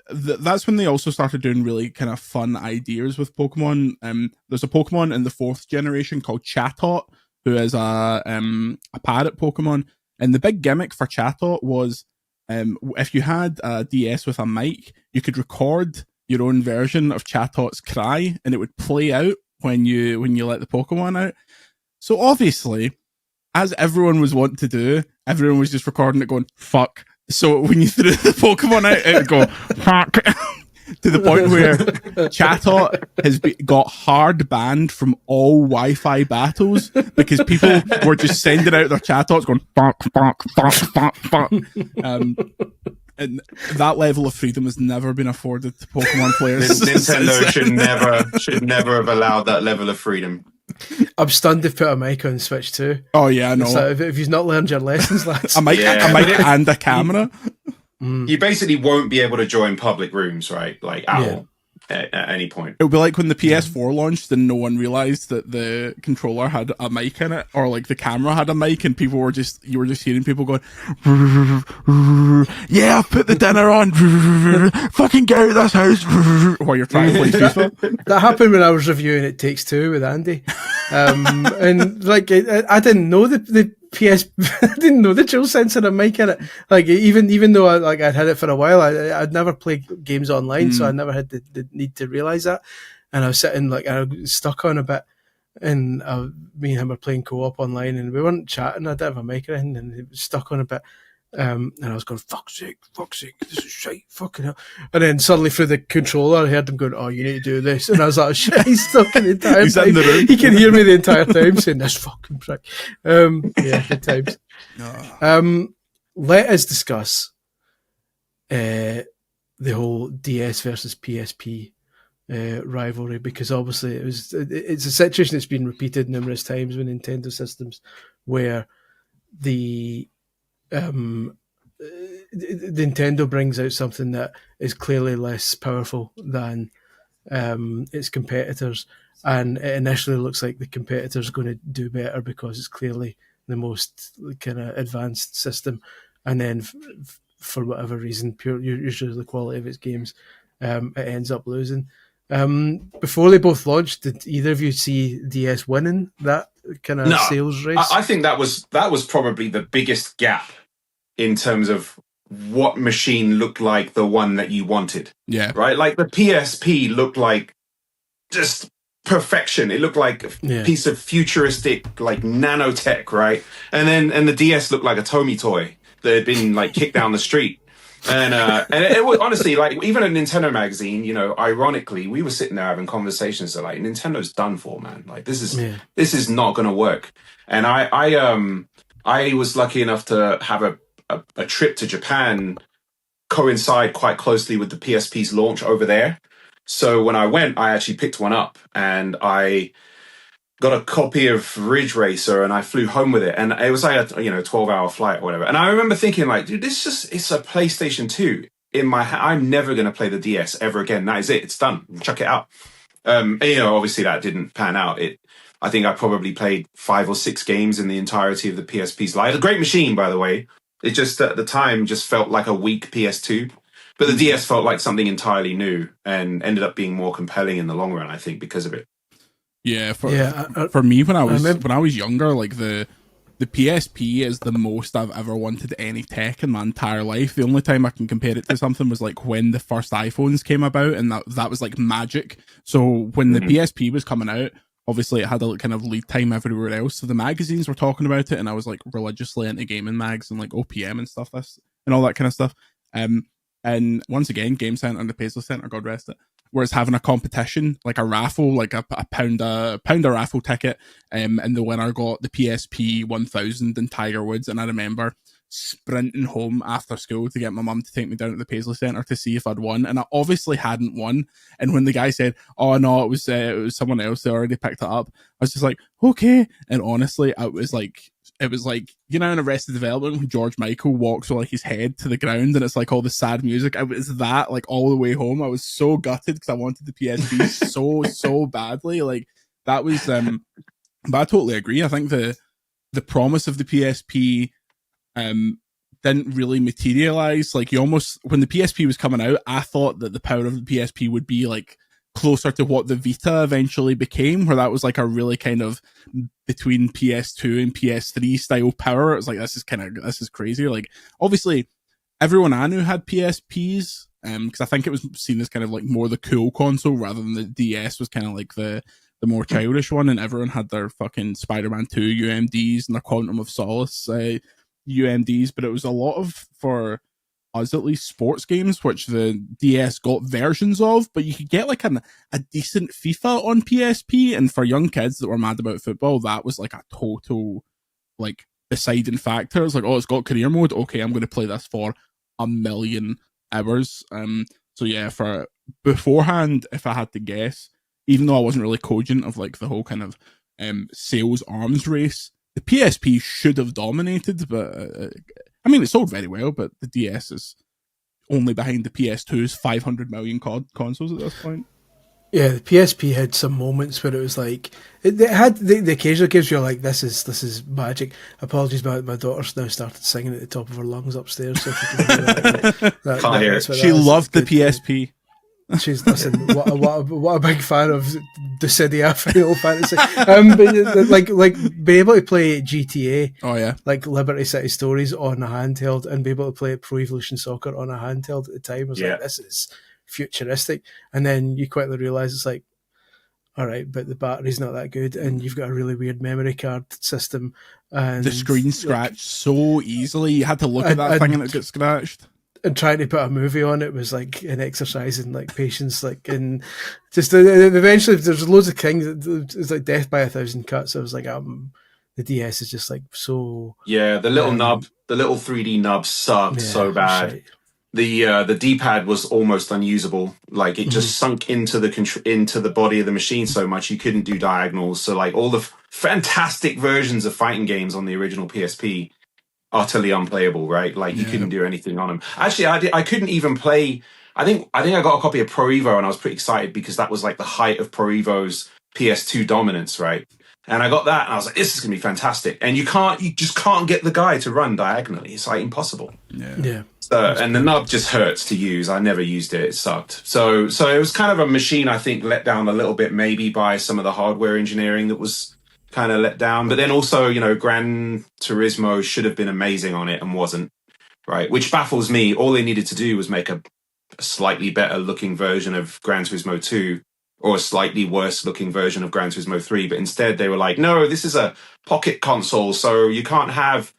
that's when they also started doing really kind of fun ideas with Pokemon. There's a Pokemon in the 4th generation called Chatot, who is a parrot Pokemon, and the big gimmick for Chatot was if you had a DS with a mic, you could record your own version of Chatot's cry, and it would play out when you let the Pokemon out. So obviously, as everyone was wont to do, everyone was just recording it going fuck. So when you threw the Pokemon out, it would go fuck. To the point where Chatot has got hard banned from all Wi-Fi battles because people were just sending out their Chatots going fuck, fuck, fuck, fuck, fuck. And And that level of freedom has never been afforded to Pokemon players. Nintendo should never have allowed that level of freedom. I'm stunned they've put a mic on Switch too. Oh yeah, I know. So if you've not learned your lessons, lads. a mic and a camera. You basically won't be able to join public rooms, right? Like at any point. It would be like when the PS4 launched and no one realized that the controller had a mic in it, or like the camera had a mic, and you were just hearing people going, "Yeah, I've put the dinner on, fucking get out of this house," while you're trying to play FIFA. That happened when I was reviewing It Takes Two with Andy, and like I didn't know the PS, I didn't know the DualSense had a mic in it. Like even though I'd had it for a while, I'd never played games online, so I never had the need to realize that. And I was sitting like I was stuck on a bit, and me and him were playing co-op online, and we weren't chatting. I didn't have a mic or anything, and it was stuck on a bit. And I was going, fuck's sake, this is shite, fucking hell. And then suddenly through the controller, I heard him going, oh, you need to do this. And I was like, shit, he's stuck in the entire He's time. in the room. He can hear me the entire time saying, this fucking prick. Yeah, good times. Let us discuss the whole DS versus PSP rivalry, because obviously it's a situation that's been repeated numerous times with Nintendo systems where the Nintendo brings out something that is clearly less powerful than its competitors, and it initially looks like the competitor's going to do better because it's clearly the most kind of advanced system, and then for whatever reason, usually the quality of its games, it ends up losing. Before they both launched, did either of you see DS winning that kind of sales race? I think that was probably the biggest gap in terms of what machine looked like the one that you wanted. Yeah. Right? Like the PSP looked like just perfection. It looked like a piece of futuristic, like nanotech, right? And the DS looked like a Tomy toy that had been like kicked down the street. And it was honestly like, even a Nintendo magazine, you know, ironically, we were sitting there having conversations that like, Nintendo's done for, man. Like this is not going to work. And I was lucky enough to have a trip to Japan coincide quite closely with the PSP's launch over there. So when I went, I actually picked one up and I got a copy of Ridge Racer and I flew home with it. And it was like a 12-hour flight or whatever. And I remember thinking like, dude, it's a PlayStation 2 in my I'm never going to play the DS ever again. That is it. It's done. Chuck it out. And, obviously that didn't pan out. I think I probably played 5 or 6 games in the entirety of the PSP's life. A great machine, by the way. It just at the time just felt like a weak PS2. But the DS felt like something entirely new and ended up being more compelling in the long run, I think, because of it. Yeah, for me when I was younger, like the PSP is the most I've ever wanted any tech in my entire life. The only time I can compare it to something was like when the first iPhones came about, and that was like magic. So when the PSP was coming out, obviously it had a kind of lead time everywhere else. So the magazines were talking about it, and I was like religiously into gaming mags and like OPM and stuff, and all that kind of stuff. And once again, Game Center and the Paisley Center, God rest it, where it's having a competition, like a raffle, like a pound a raffle ticket, and the winner got the PSP 1000 in Tiger Woods. And I remember sprinting home after school to get my mum to take me down to the Paisley Centre to see if I'd won, and I obviously hadn't won. And when the guy said, "Oh no, it was someone else, they already picked it up," I was just like, okay. And honestly, it was like in Arrested Development when George Michael walks with like his head to the ground and it's like all the sad music. It was that like all the way home. I was so gutted because I wanted the PSP so badly. Like that was but I totally agree. I think the promise of the PSP didn't really materialize. Like when the PSP was coming out, I thought that the power of the PSP would be like closer to what the Vita eventually became, where that was like a really kind of between PS2 and PS3 style power. It was like, this is crazy. Like obviously everyone I knew had PSPs, because I think it was seen as kind of like more the cool console rather than the DS was kind of like the more childish one, and everyone had their fucking Spider-Man 2 UMDs and their Quantum of Solace UMDs, but it was a lot of, for us at least, sports games, which the DS got versions of, but you could get like a decent FIFA on PSP, and for young kids that were mad about football, that was like a total like deciding factor. It's like, oh, it's got career mode, okay, I'm going to play this for a million hours. So yeah, for beforehand, if I had to guess, even though I wasn't really cogent of like the whole kind of sales arms race, the PSP should have dominated, but I mean, it sold very well, but the DS is only behind the PS2's 500 million consoles at this point. Yeah, the PSP had some moments where it was like it had the occasional games where you're like, this is magic. Apologies, my daughter's now started singing at the top of her lungs upstairs. So if you can hear that, Can't hear it. She loved the PSP. She's what a big fan of Dissidia Final Fantasy. But like be able to play GTA, oh yeah, like Liberty City Stories on a handheld, and be able to play Pro Evolution Soccer on a handheld at the time was like, this is futuristic. And then you quickly realise it's like, all right, but the battery's not that good, and you've got a really weird memory card system, and the screen scratched so easily. You had to look at that thing and it got scratched. And trying to put a movie on it was like an exercise in like patience, like, and just eventually there's loads of things. It's like death by 1,000 cuts. I was like, the DS is just like so. Yeah, the little nub, the little 3D nub sucked so bad. Right. The D-pad was almost unusable. Like it just sunk into the body of the machine so much you couldn't do diagonals. So like all the fantastic versions of fighting games on the original PSP. Utterly unplayable, right? Like you couldn't do anything on them. Actually, I couldn't even play. I think I got a copy of Pro Evo, and I was pretty excited because that was like the height of Pro Evo's PS2 dominance, right? And I got that, and I was like, "This is gonna be fantastic." And you just can't get the guy to run diagonally. It's like impossible. Yeah. So, and the nub just hurts to use. I never used it. It sucked. So it was kind of a machine I think let down a little bit, maybe by some of the hardware engineering that was kind of let down, but then also, Gran Turismo should have been amazing on it and wasn't, right? Which baffles me. All they needed to do was make a slightly better looking version of Gran Turismo 2 or a slightly worse looking version of Gran Turismo 3, but instead they were like, no, this is a pocket console, so you can't have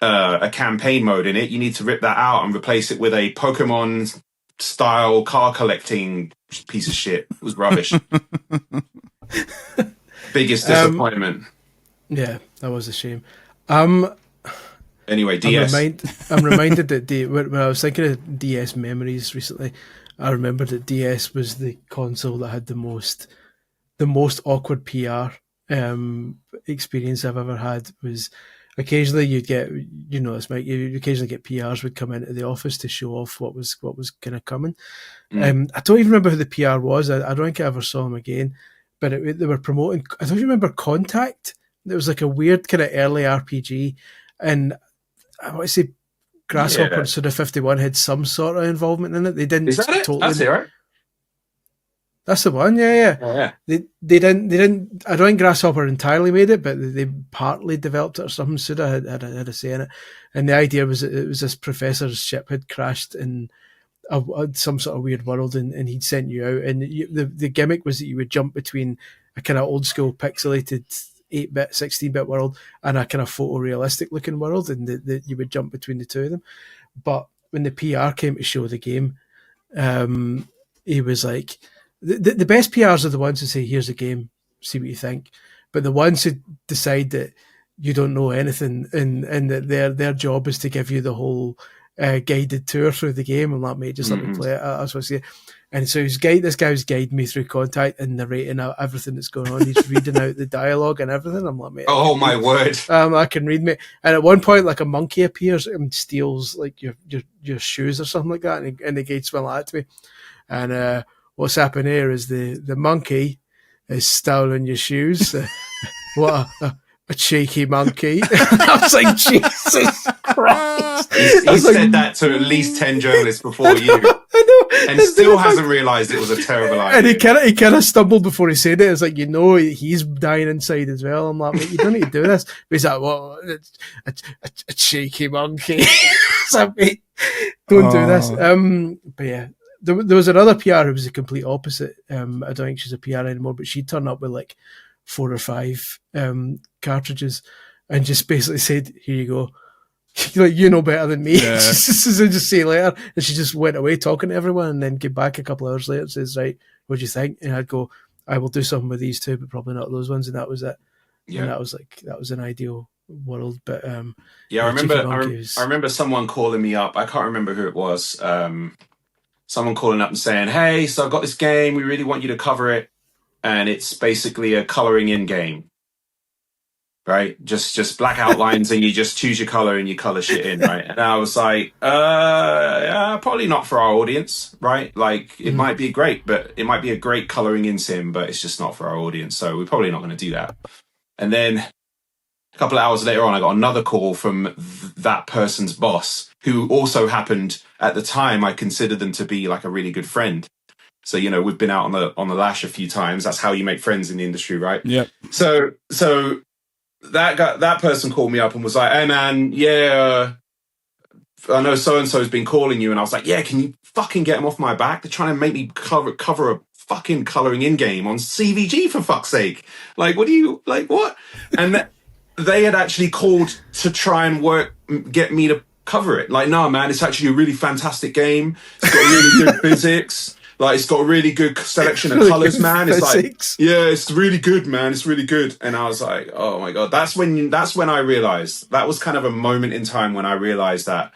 a campaign mode in it. You need to rip that out and replace it with a Pokemon style car collecting piece of shit. It was rubbish. Biggest disappointment. Yeah, that was a shame. Anyway, DS. I'm reminded that when I was thinking of DS memories recently, I remembered that DS was the console that had the most awkward PR experience I've ever had. Was occasionally you'd get, this Mike, you occasionally get PRs would come into the office to show off what was kind of coming. I don't even remember who the PR was. I don't think I ever saw him again. But they were promoting, I don't remember Contact. There was like a weird kind of early RPG. And I want to say Grasshopper and Suda 51 had some sort of involvement in it. They didn't. Is that it? That's it, right? That's the one, yeah. Oh, yeah. They didn't, I don't think Grasshopper entirely made it, but they partly developed it or something. Suda had a say in it. And the idea was that it was this professor's ship had crashed in some sort of weird world, and he'd sent you out, and the gimmick was that you would jump between a kind of old school pixelated 8-bit 16-bit world and a kind of photorealistic looking world, and that you would jump between the two of them. But when the PR came to show the game, he was like, the best PRs are the ones who say, here's a game, see what you think. But the ones who decide that you don't know anything and that their job is to give you the whole guided tour through the game, and mate, just let me play it. That's what I say. And so this guy was guiding me through Contact and narrating out everything that's going on. He's reading out the dialogue and everything. I'm like, mate, oh my word! I can read, mate. And at one point, like a monkey appears and steals like your shoes or something like that, and the guide smell at me. And what's happened here is the monkey is stolen your shoes. What a cheeky monkey. I was like, Jesus Christ. He said that to at least 10 journalists before you. I know. And still hasn't realised it was a terrible idea. And he kind of stumbled before he said it. It's like, he's dying inside as well. I'm like, you don't need to do this. But he's like, well, a cheeky monkey. So, mate, don't do this. But yeah. There was another PR who was the complete opposite. I don't think she's a PR anymore, but she turned up with like 4 or 5 cartridges and just basically said, here you go. Like, you know better than me. Yeah. Just see you later. And she just went away talking to everyone and then came back a couple of hours later and says, right, what do you think? And I'd go, I will do something with these two, but probably not those ones. And that was it. Yeah. And that was an ideal world. But yeah, I Cheeky remember someone calling me up. I can't remember who it was. Someone calling up and saying, "Hey, so I've got this game. We really want you to cover it, and it's basically a coloring in game." Right, just black outlines, and you just choose your color and you color shit in, right? And I was like, yeah, probably not for our audience, right? Like, it might be it might be a great coloring in sim, but it's just not for our audience, so we're probably not going to do that. And then a couple of hours later on, I got another call from that person's boss, who also happened at the time. I considered them to be like a really good friend. So, you know, we've been out on the lash a few times. That's how you make friends in the industry, right? Yep. So that person called me up and was like, "Hey man, yeah, I know so and so's been calling you," and I was like, "Yeah, can you fucking get them off my back? They're trying to make me cover a fucking coloring in game on CVG, for fuck's sake. Like, what? And they had actually called to try and get me to cover it. Like, no, man, it's actually a really fantastic game. It's got really good physics. Like, it's got a really good selection of colors, man. It's like, yeah, it's really good, man. It's really good." And I was like, oh my God, that's when I realized, that was kind of a moment in time when I realized that,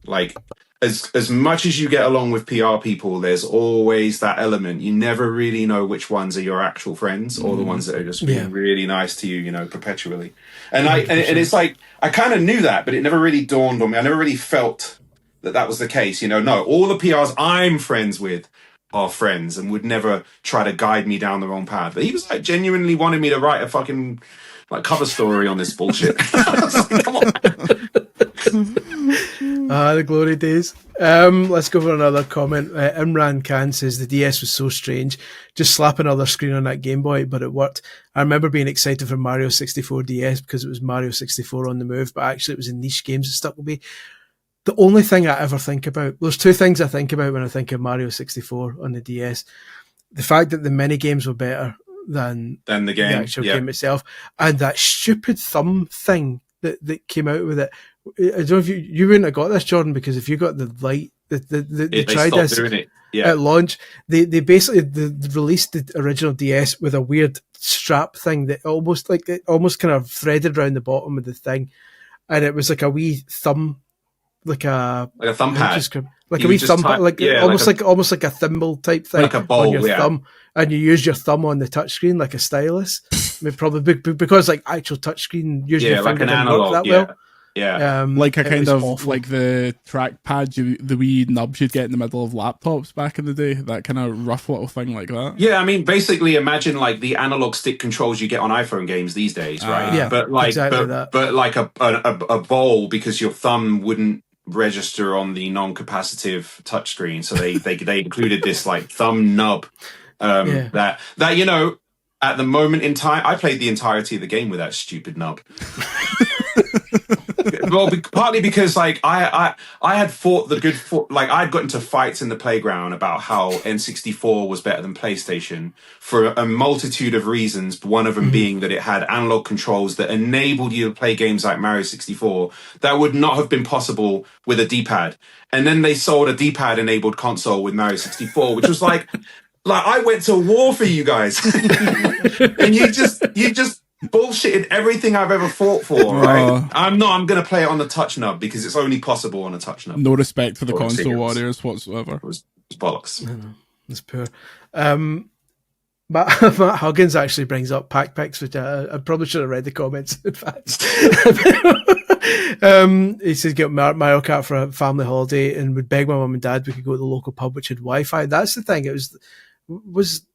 like, as much as you get along with PR people, there's always that element. You never really know which ones are your actual friends or the ones that are just being really nice to you, you know, perpetually. And and it's like, I kind of knew that, but it never really dawned on me. I never really felt that was the case. You know, no, all the PRs I'm friends with are friends and would never try to guide me down the wrong path. But he was like genuinely wanted me to write a fucking like cover story on this bullshit. I was like, come on. The glory days. Let's go for another comment. Imran Khan says the DS was so strange, just slap another screen on that Game Boy, but it worked. I remember being excited for Mario 64 DS because it was Mario 64 on the move, but actually it was in niche games that stuck with me. The only thing I ever think about, there's two things I think about when I think of Mario 64 on the DS. The fact that the mini games were better than the actual game itself, and that stupid thumb thing that came out with it. I don't know if you wouldn't have got this, Jordan, because if you got the light, they tried this at launch. They basically released the original DS with a weird strap thing that almost kind of threaded around the bottom of the thing, and it was like a wee thumb. Like a thumb pad, like a wee thumb pad, almost like a thimble type thing, like a bowl, on your thumb, and you use your thumb on the touchscreen like a stylus. I mean, probably because like actual touchscreen using your finger like an didn't analog, work that well. Yeah, like a kind of awful. like the trackpad, the wee nubs you'd get in the middle of laptops back in the day. That kind of rough little thing like that. Yeah, I mean, basically, imagine like the analog stick controls you get on iPhone games these days, right? Yeah, but like, exactly that. But like a bowl, because your thumb wouldn't register on the non-capacitive touchscreen, so they included this like thumb nub. That you know, at the moment in time, I played the entirety of the game with that stupid nub. Well, partly because like I had fought I'd got into fights in the playground about how N64 was better than PlayStation for a multitude of reasons. One of them being that it had analog controls that enabled you to play games like Mario 64 that would not have been possible with a D-pad. And then they sold a D-pad enabled console with Mario 64, which was like I went to war for you guys, and you just bullshitted everything I've ever fought for, right? I'm going to play it on the touch nub because it's only possible on a touch nub. No respect for the console warriors whatsoever. It was bollocks. It's poor. Matt Huggins actually brings up pack picks, which I probably should have read the comments in fact. He says get Mario Kart for a family holiday and would beg my mum and dad we could go to the local pub which had Wi-Fi. That's the thing. It was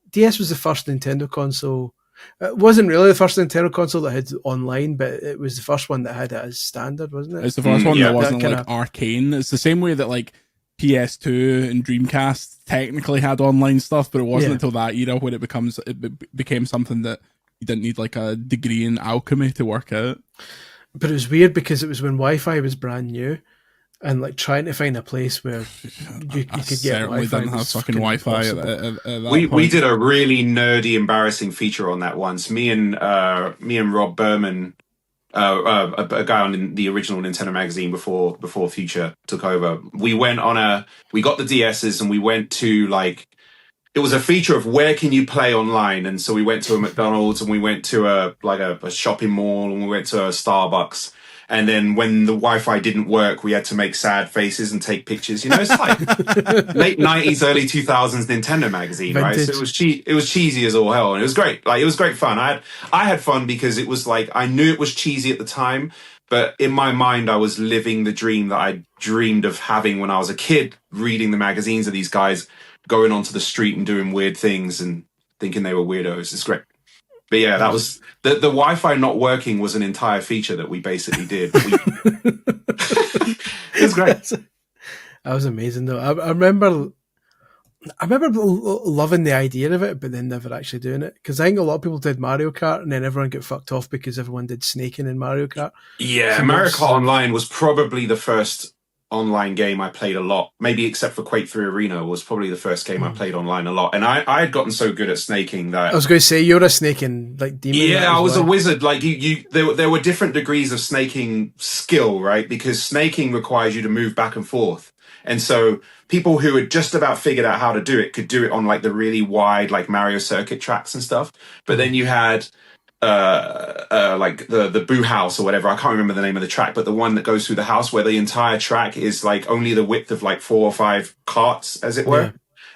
DS was the first Nintendo console. It wasn't really the first Nintendo console that had online, but it was the first one that had it as standard, wasn't it? It's the first one that wasn't like arcane. It's the same way that like PS2 and Dreamcast technically had online stuff, but it wasn't until that era when it became something that you didn't need like a degree in alchemy to work out. But it was weird because it was when Wi-Fi was brand new, and like trying to find a place where you could get certainly Wi-Fi didn't have fucking Wi-fi at that we did a really nerdy, embarrassing feature on that once. Me and Rob Berman, a guy on the original Nintendo magazine before Future took over. We got the DSs and we went to like it was a feature of where can you play online. And so we went to a McDonald's and we went to a shopping mall and we went to a Starbucks. And then when the Wi-Fi didn't work, we had to make sad faces and take pictures. It's like late 90s, early 2000s Nintendo magazine, Vintage. right? So it was cheesy as all hell, and it was great. Like, it was great fun. I had fun because it was like, I knew it was cheesy at the time, but in my mind, I was living the dream that I dreamed of having when I was a kid, reading the magazines of these guys going onto the street and doing weird things and thinking they were weirdos. It's great. But yeah, that was the Wi-Fi not working was an entire feature that we basically did. It was great. That was amazing, though. I remember loving the idea of it, but then never actually doing it. Because I think a lot of people did Mario Kart, and then everyone got fucked off because everyone did snaking in Mario Kart. Yeah, Mario Kart Online was probably the first online game I played a lot, maybe except for Quake 3 Arena was probably the first game I played online a lot. And I had gotten so good at snaking that I was going to say you're a snaking like demon. Yeah, I was a wizard. Like there were different degrees of snaking skill, right? Because snaking requires you to move back and forth. And so people who had just about figured out how to do it could do it on like the really wide like Mario circuit tracks and stuff. But then you had like the Boo House or whatever. I can't remember the name of the track, but the one that goes through the house where the entire track is like only the width of like 4 or 5 carts, as it were. Yeah.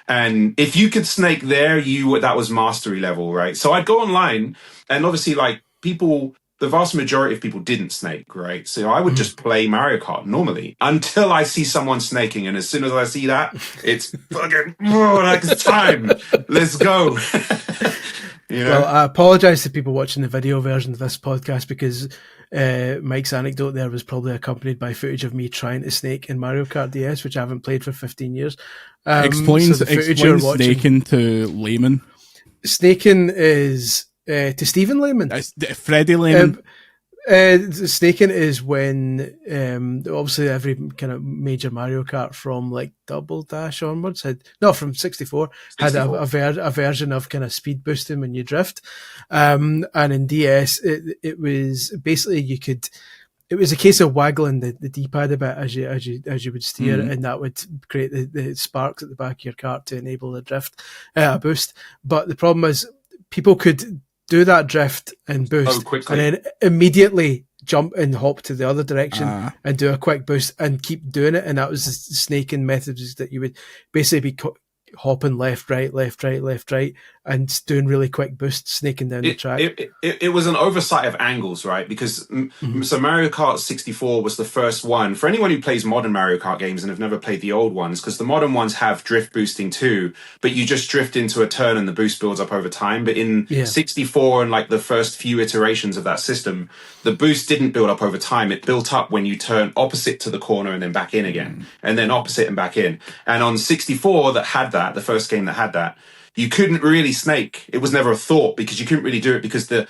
And if you could snake there, that was mastery level, right? So I'd go online, and obviously like the vast majority of people didn't snake, right? So I would just play Mario Kart normally until I see someone snaking. And as soon as I see that, it's fucking, like it's time. Let's go. Well, I apologise to people watching the video version of this podcast because Mike's anecdote there was probably accompanied by footage of me trying to snake in Mario Kart DS, which I haven't played for 15 years. Explain snaking to layman. Snaking is to Stephen Layman. Freddie Layman. Snaking is when obviously every kind of major Mario Kart from like Double Dash onwards from 64 had a version of kind of speed boosting when you drift, and in DS it was basically it was a case of waggling the D-pad a bit as you would steer, and that would create the sparks at the back of your kart to enable the drift boost. But the problem is people could do that drift and boost, and then immediately jump and hop to the other direction and do a quick boost and keep doing it. And that was the snaking methods that you would basically be hopping left, right, and doing really quick boosts, snaking down the track. It was an oversight of angles, right? Because so Mario Kart 64 was the first one for anyone who plays modern Mario Kart games and have never played the old ones, because the modern ones have drift boosting too, but you just drift into a turn and the boost builds up over time. But in 64 and like the first few iterations of that system, the boost didn't build up over time. It built up when you turn opposite to the corner and then back in again, and then opposite and back in. And on 64 that had that, the first game that had that, you couldn't really snake. It was never a thought because you couldn't really do it because the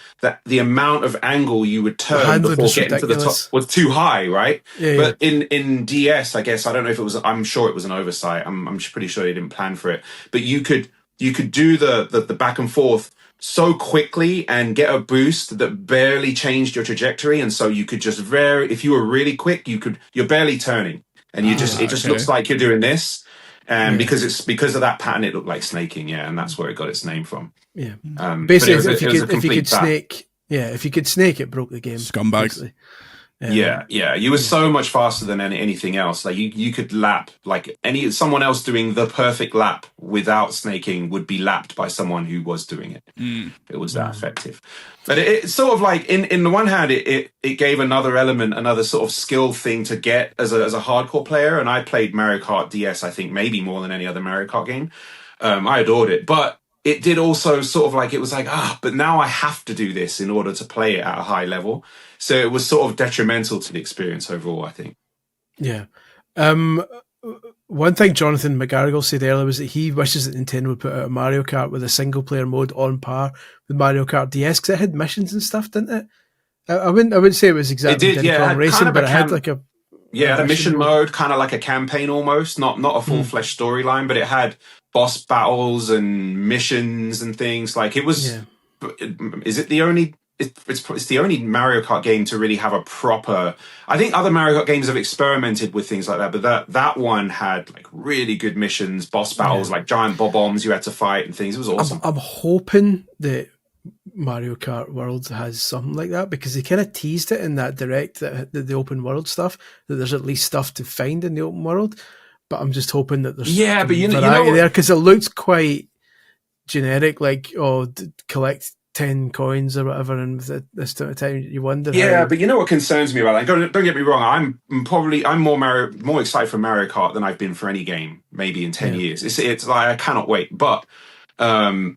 amount of angle you would turn before getting to the top was too high, right? But in DS, I guess, I don't know if it was, I'm sure it was an oversight. I'm pretty sure they didn't plan for it. But you could do the back and forth so quickly and get a boost that barely changed your trajectory. And so you could just if you were really quick, you're barely turning. And it just looks like you're doing this. And because of that pattern, it looked like snaking, and that's where it got its name from. Yeah, basically, if you could snake, it broke the game. Scumbags. You were so much faster than anything else. Like you could lap like someone else doing the perfect lap without snaking would be lapped by someone who was doing it. It was that effective. But it's sort of like in the one hand, it gave another element, another sort of skill thing to get as a hardcore player. And I played Mario Kart DS, I think maybe more than any other Mario Kart game. I adored it, but it did also sort of like, it was like, but now I have to do this in order to play it at a high level. So it was sort of detrimental to the experience overall, I think. Yeah. One thing Jonathan McGarrigle said earlier was that he wishes that Nintendo would put out a Mario Kart with a single-player mode on par with Mario Kart DS, because it had missions and stuff, didn't it? I wouldn't say it was exactly Diddy Kong Racing, but it had like a... the mission mode, kind of like a campaign almost, not a full-fledged storyline, but it had boss battles and missions and things. Like it was... Is it the only it's the only Mario Kart game to really have a proper. I think other Mario Kart games have experimented with things like that, but that one had like really good missions, boss battles, like giant bob-ombs you had to fight and things. It was awesome. I'm hoping that Mario Kart World has something like that, because they kind of teased it in that direct, that the open world stuff, that there's at least stuff to find in the open world. But I'm just hoping that there's variety there, because it looks quite generic, like collect 10 coins or whatever, and this time you wonder. But you know what concerns me about that? Don't get me wrong. I'm more excited for Mario Kart than I've been for any game maybe in 10 years. It's like I cannot wait. But I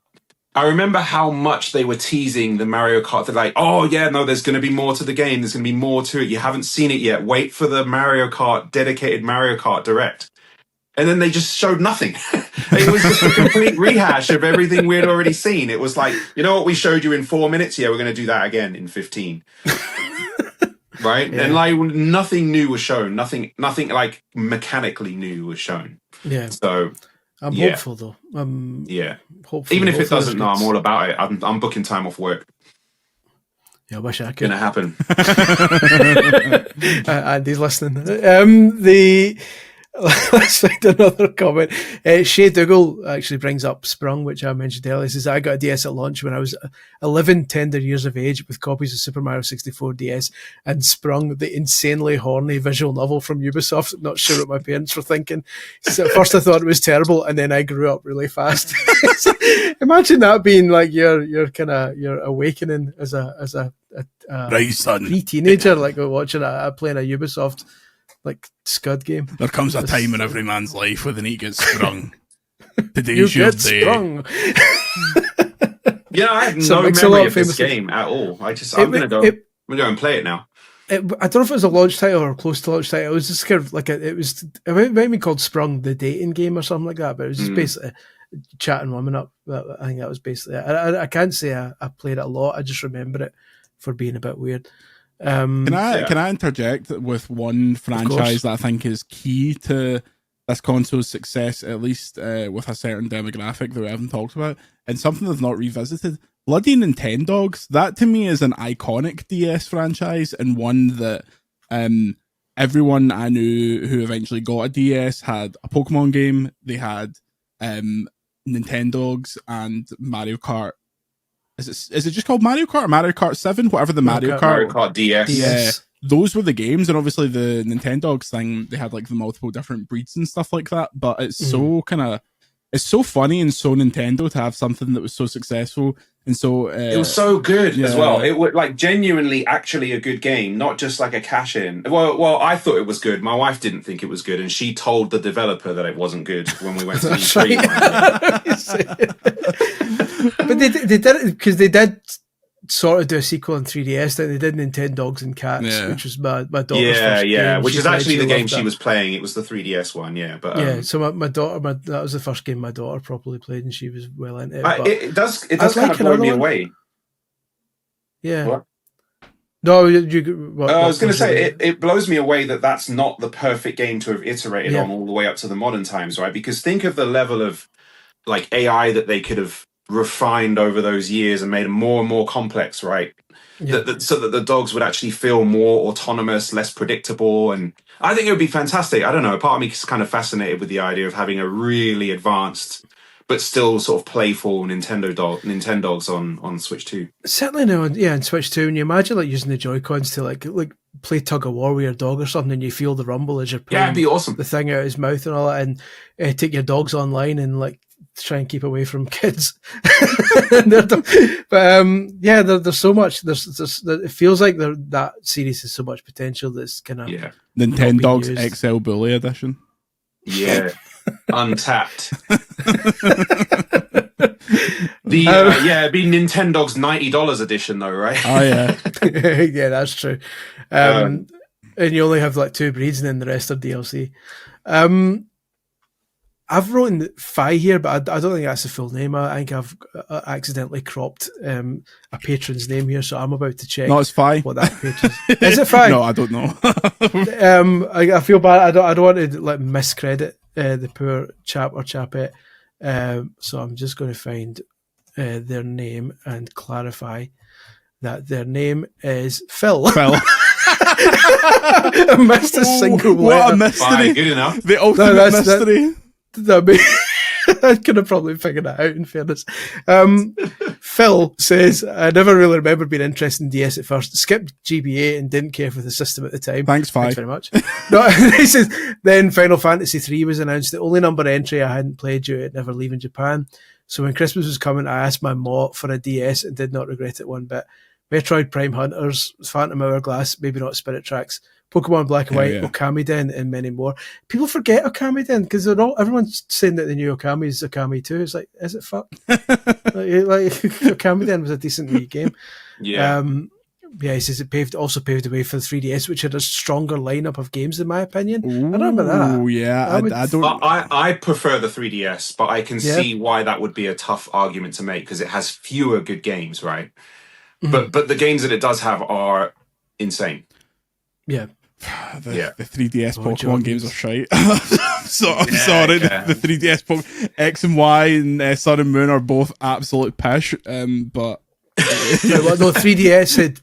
remember how much they were teasing the Mario Kart. They're like, oh yeah, no, there's going to be more to the game. There's going to be more to it. You haven't seen it yet. Wait for the dedicated Mario Kart Direct. And then they just showed nothing. It was just a complete rehash of everything we had already seen. It was like, you know what we showed you in 4 minutes? Yeah, we're going to do that again in 15. Right? Yeah. And like nothing new was shown. Nothing like mechanically new was shown. Yeah. So I'm hopeful though. Hopeful. Even if it doesn't, I'm all about it. I'm booking time off work. Yeah, I wish I could. Gonna happen. Andy's listening. Let's find another comment. Shay Dougal actually brings up Sprung, which I mentioned earlier. He says, I got a DS at launch when I was 11 tender years of age with copies of Super Mario 64 DS and Sprung, the insanely horny visual novel from Ubisoft. Not sure what my parents were thinking. So at first I thought it was terrible, and then I grew up really fast. Imagine that being like your awakening as a right, son, pre-teenager, like watching playing a Ubisoft like Scud game. There comes a time in every man's life where the need gets sprung. Today's your day. Sprung. I have no memory of this game at all. I'm gonna go and play it now. I don't know if it was a launch title or close to launch title. It was just kind of like it might be called Sprung, the dating game or something like that. But it was just basically chatting women up. I think that was basically it. I can't say I played it a lot. I just remember it for being a bit weird. Can I interject with one franchise that I think is key to this console's success, at least with a certain demographic that we haven't talked about, and something that's not revisited? Bloody Nintendogs. That to me is an iconic DS franchise, and one that everyone I knew who eventually got a DS had a Pokemon game. They had Nintendogs and Mario Kart. Is it just called Mario Kart or Mario Kart 7? Whatever the Mario Kart DS. Yeah, those were the games, and obviously the Nintendogs thing, they had like the multiple different breeds and stuff like that. But it's it's so funny and so Nintendo to have something that was so successful. And so it was so good as well. It was like genuinely actually a good game, not just like a cash in. Well, I thought it was good. My wife didn't think it was good, and she told the developer that it wasn't good when we went to E3. But they did it because they did sort of do a sequel on 3DS. They did Nintendogs and Cats, which was my daughter's first game. Which is actually the game she was playing. It was the 3DS one, But so my daughter, that was the first game my daughter properly played, and she was well into it. It does kind of blow me away. Yeah. What? No, I was going to say it blows me away that that's not the perfect game to have iterated on all the way up to the modern times, right? Because think of the level of like AI that they could have refined over those years and made them more and more complex, right? So that the dogs would actually feel more autonomous, less predictable. And I think it would be fantastic. I don't know, part of me is kind of fascinated with the idea of having a really advanced but still sort of playful Nintendogs on Switch 2. Certainly now, on Switch 2. And you imagine like using the Joy-Cons to like play tug of war with your dog or something, and you feel the rumble as you're playing it'd be awesome. The thing out his mouth and all that, and take your dogs online and like try and keep away from kids. But there's so much. There's it feels like that series has so much potential that's kind of Nintendogs XL Bully Edition. Yeah, untapped. It'd be Nintendogs $90 edition though, right? Oh yeah, yeah, that's true. And you only have like 2 breeds, and then the rest are DLC. I've written Fi here, but I don't think that's the full name. I think I've accidentally cropped a patron's name here, so I'm about to check. No, it's Fi. What that patron's is it Fi? No, I don't know. I feel bad. I don't want to miscredit the poor chap or chapette. So I'm just going to find their name and clarify that their name is Phil. Phil. I missed a single What letter. a mystery. Fine, good enough. The ultimate mystery. I could have probably figured that out, in fairness. Phil says, I never really remember being interested in DS at first. Skipped GBA and didn't care for the system at the time. Thanks very much. No, he says, then Final Fantasy III was announced, the only number entry I hadn't played due to it never leaving Japan. So when Christmas was coming, I asked my ma for a DS and did not regret it one bit. Metroid Prime Hunters, Phantom Hourglass, maybe not Spirit Tracks, Pokemon Black and White, Okamiden, and many more. People forget Okamiden because everyone's saying that the new Okami is Okami 2. It's like, is it fuck? like Okamiden was a decent Wii game. Yeah. He says it also paved the way for the 3DS, which had a stronger lineup of games, in my opinion. Ooh, I don't remember that. Oh yeah, I don't. I prefer the 3DS, but I can see why that would be a tough argument to make because it has fewer good games, right? Mm-hmm. But the games that it does have are insane. Yeah. The 3DS Pokemon games are shite. I'm sorry. The 3DS Pokemon X and Y and Sun and Moon are both absolute pish. But no, 3DS had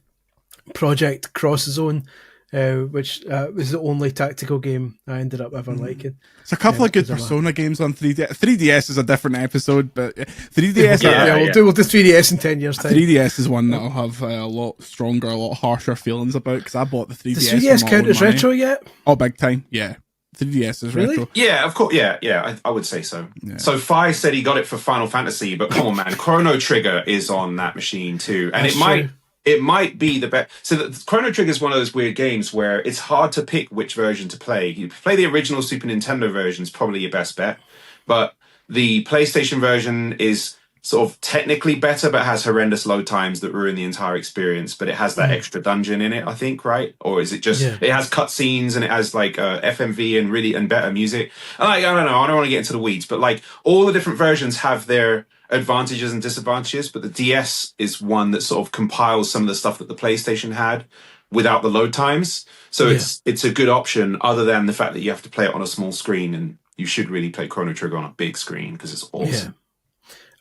Project Cross Zone, which was the only tactical game I ended up ever liking. It's a couple of good Persona games on 3DS. 3DS is a different episode, but 3DS. We'll do 3DS in 10 years' time. 3DS is one that I'll have a lot stronger, a lot harsher feelings about because I bought the 3DS. Does 3DS count as retro yet? Oh, big time. Yeah. 3DS is retro. Yeah, of course. Yeah, I would say so. Yeah. So Fi said he got it for Final Fantasy, but come on, man, Chrono Trigger is on that machine too, and it might be the best. So the Chrono Trigger is one of those weird games where it's hard to pick which version to play. You play the original Super Nintendo version is probably your best bet, but the PlayStation version is sort of technically better, but has horrendous load times that ruin the entire experience. But it has that extra dungeon in it, I think, right? Or is it just it has cutscenes and it has like FMV and better music? And I don't know. I don't want to get into the weeds, but like all the different versions have their advantages and disadvantages, but the DS is one that sort of compiles some of the stuff that the PlayStation had without the load times. So it's a good option other than the fact that you have to play it on a small screen, and you should really play Chrono Trigger on a big screen because it's awesome.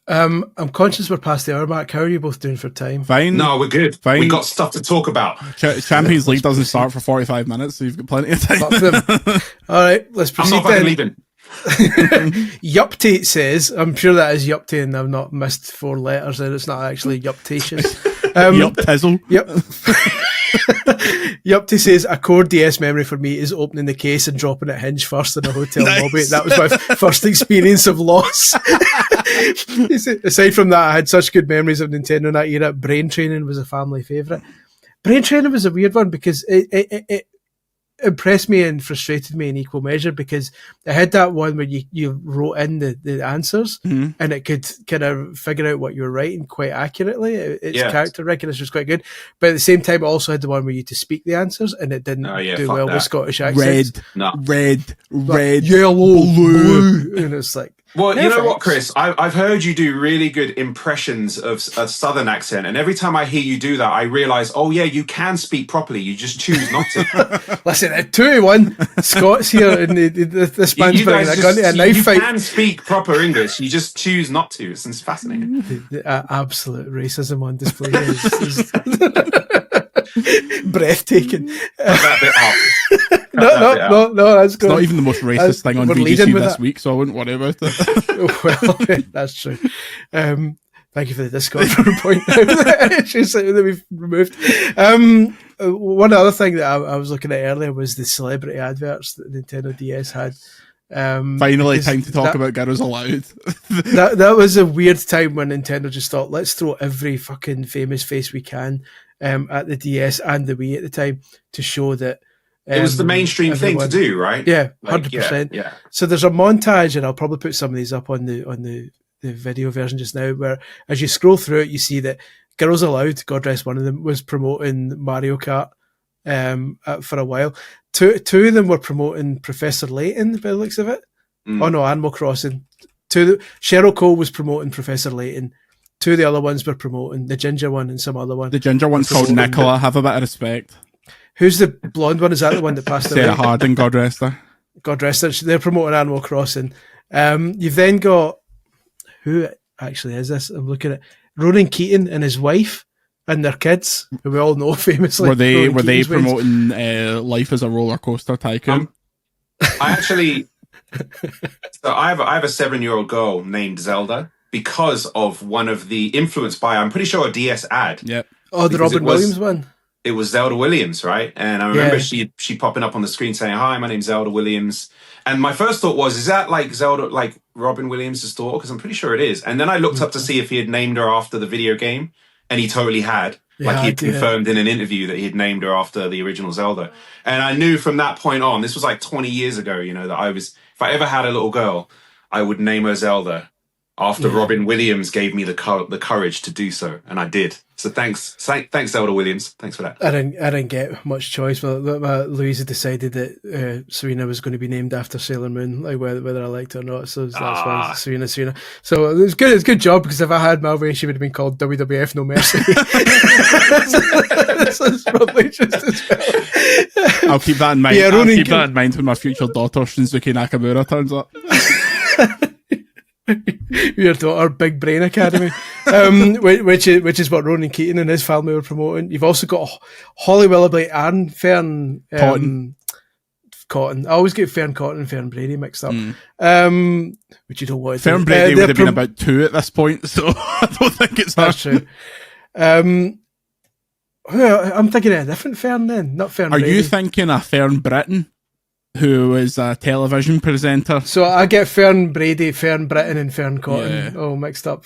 I'm conscious we're past the hour mark. How are you both doing for time? Fine. No, we're good. Fine. We got stuff to talk about. Champions League doesn't start for 45 minutes, so you've got plenty of time. All right, let's proceed. I'm not fucking leaving. Yuptate says, I'm sure that is Yuptate and I've not missed 4 letters and it's not actually Yuptatious. Yuptizzle. Yep. Yuptate says, a core DS memory for me is opening the case and dropping it hinge first in a hotel lobby. That was my first experience of loss. Aside from that, I had such good memories of Nintendo in that era. Brain Training was a family favourite. Brain Training was a weird one because it impressed me and frustrated me in equal measure because it had that one where you wrote in the answers and it could kind of figure out what you were writing quite accurately. Its character recognition was quite good, but at the same time it also had the one where you had to speak the answers and it didn't do well with Scottish accents. Red, yellow, blue, and it's like, well, you know what, Chris? I've heard you do really good impressions of a Southern accent, and every time I hear you do that, I realise, oh yeah, you can speak properly. You just choose not to. Listen, at 2-1, Scott's here, and this man's bringing a gun to a knife fight. You can speak proper English. You just choose not to. It's fascinating. The absolute racism on display is breathtaking. That bit up. No, that's good. It's not even the most racist thing on VGC this week, so I wouldn't worry about it. Well, that's true. Thank you for the Discord for pointing out the issues that we've removed. One other thing that I was looking at earlier was the celebrity adverts that Nintendo DS had. Finally, time to talk about Girls Aloud. that was a weird time when Nintendo just thought, let's throw every fucking famous face we can at the DS and the Wii at the time to show that it was the mainstream thing to do, right? Yeah, 100%. Yeah. So there's a montage, and I'll probably put some of these up on the video version just now, where as you scroll through it, you see that Girls Aloud, God rest one of them, was promoting Mario Kart for a while. Two of them were promoting Professor Layton, by the looks of it. Oh no, Animal Crossing. Cheryl Cole was promoting Professor Layton. 2 of the other ones were promoting the ginger one and some other one. The ginger one's called Nicola. Have a bit of respect. Who's the blonde one? Is that the one that passed away? Sarah Harding, God rest her. God rest her. They're promoting Animal Crossing. You've then got, who actually is this? I'm looking at Ronan Keating and his wife and their kids, who we all know famously. Were they promoting life as a roller coaster tycoon? I actually, so I have a 7-year-old girl named Zelda because of one of the influenced by, I'm pretty sure, a DS ad. Yep. Oh, the Robin Williams one. It was Zelda Williams, right? And I remember she popping up on the screen saying, "Hi, my name's Zelda Williams." And my first thought was, is that like Zelda, like Robin Williams' daughter? Because I'm pretty sure it is. And then I looked up to see if he had named her after the video game, and he totally had. Like he'd confirmed in an interview that he had named her after the original Zelda. And I knew from that point on, this was like 20 years ago, you know, that if I ever had a little girl, I would name her Zelda after Robin Williams gave me the courage to do so. And I did. So thanks Zelda Williams. Thanks for that. I didn't get much choice, but Louisa decided that Serena was going to be named after Sailor Moon, like whether I liked it or not. So that's why Serena. So it was good. It's a good job, because if I had my way, she would have been called WWF No Mercy. That's probably just as well. I'll keep that in mind. Yeah, I'll keep that in mind when my future daughter Shinsuke Nakamura turns up. Your daughter, Big Brain Academy, which is what Ronan Keating and his family were promoting. You've also got Holly Willoughby and Fern Cotton. I always get Fern Cotton and Fern Brady mixed up. Which you don't want to Fern Brady would have been about 2 at this point, so I don't think it's that's true. I'm thinking of a different Fern then, not Fern Brady. Are you thinking of Fern Britton, who is a television presenter? So I get Fern Brady, Fern Britton, and Fern Cotton all mixed up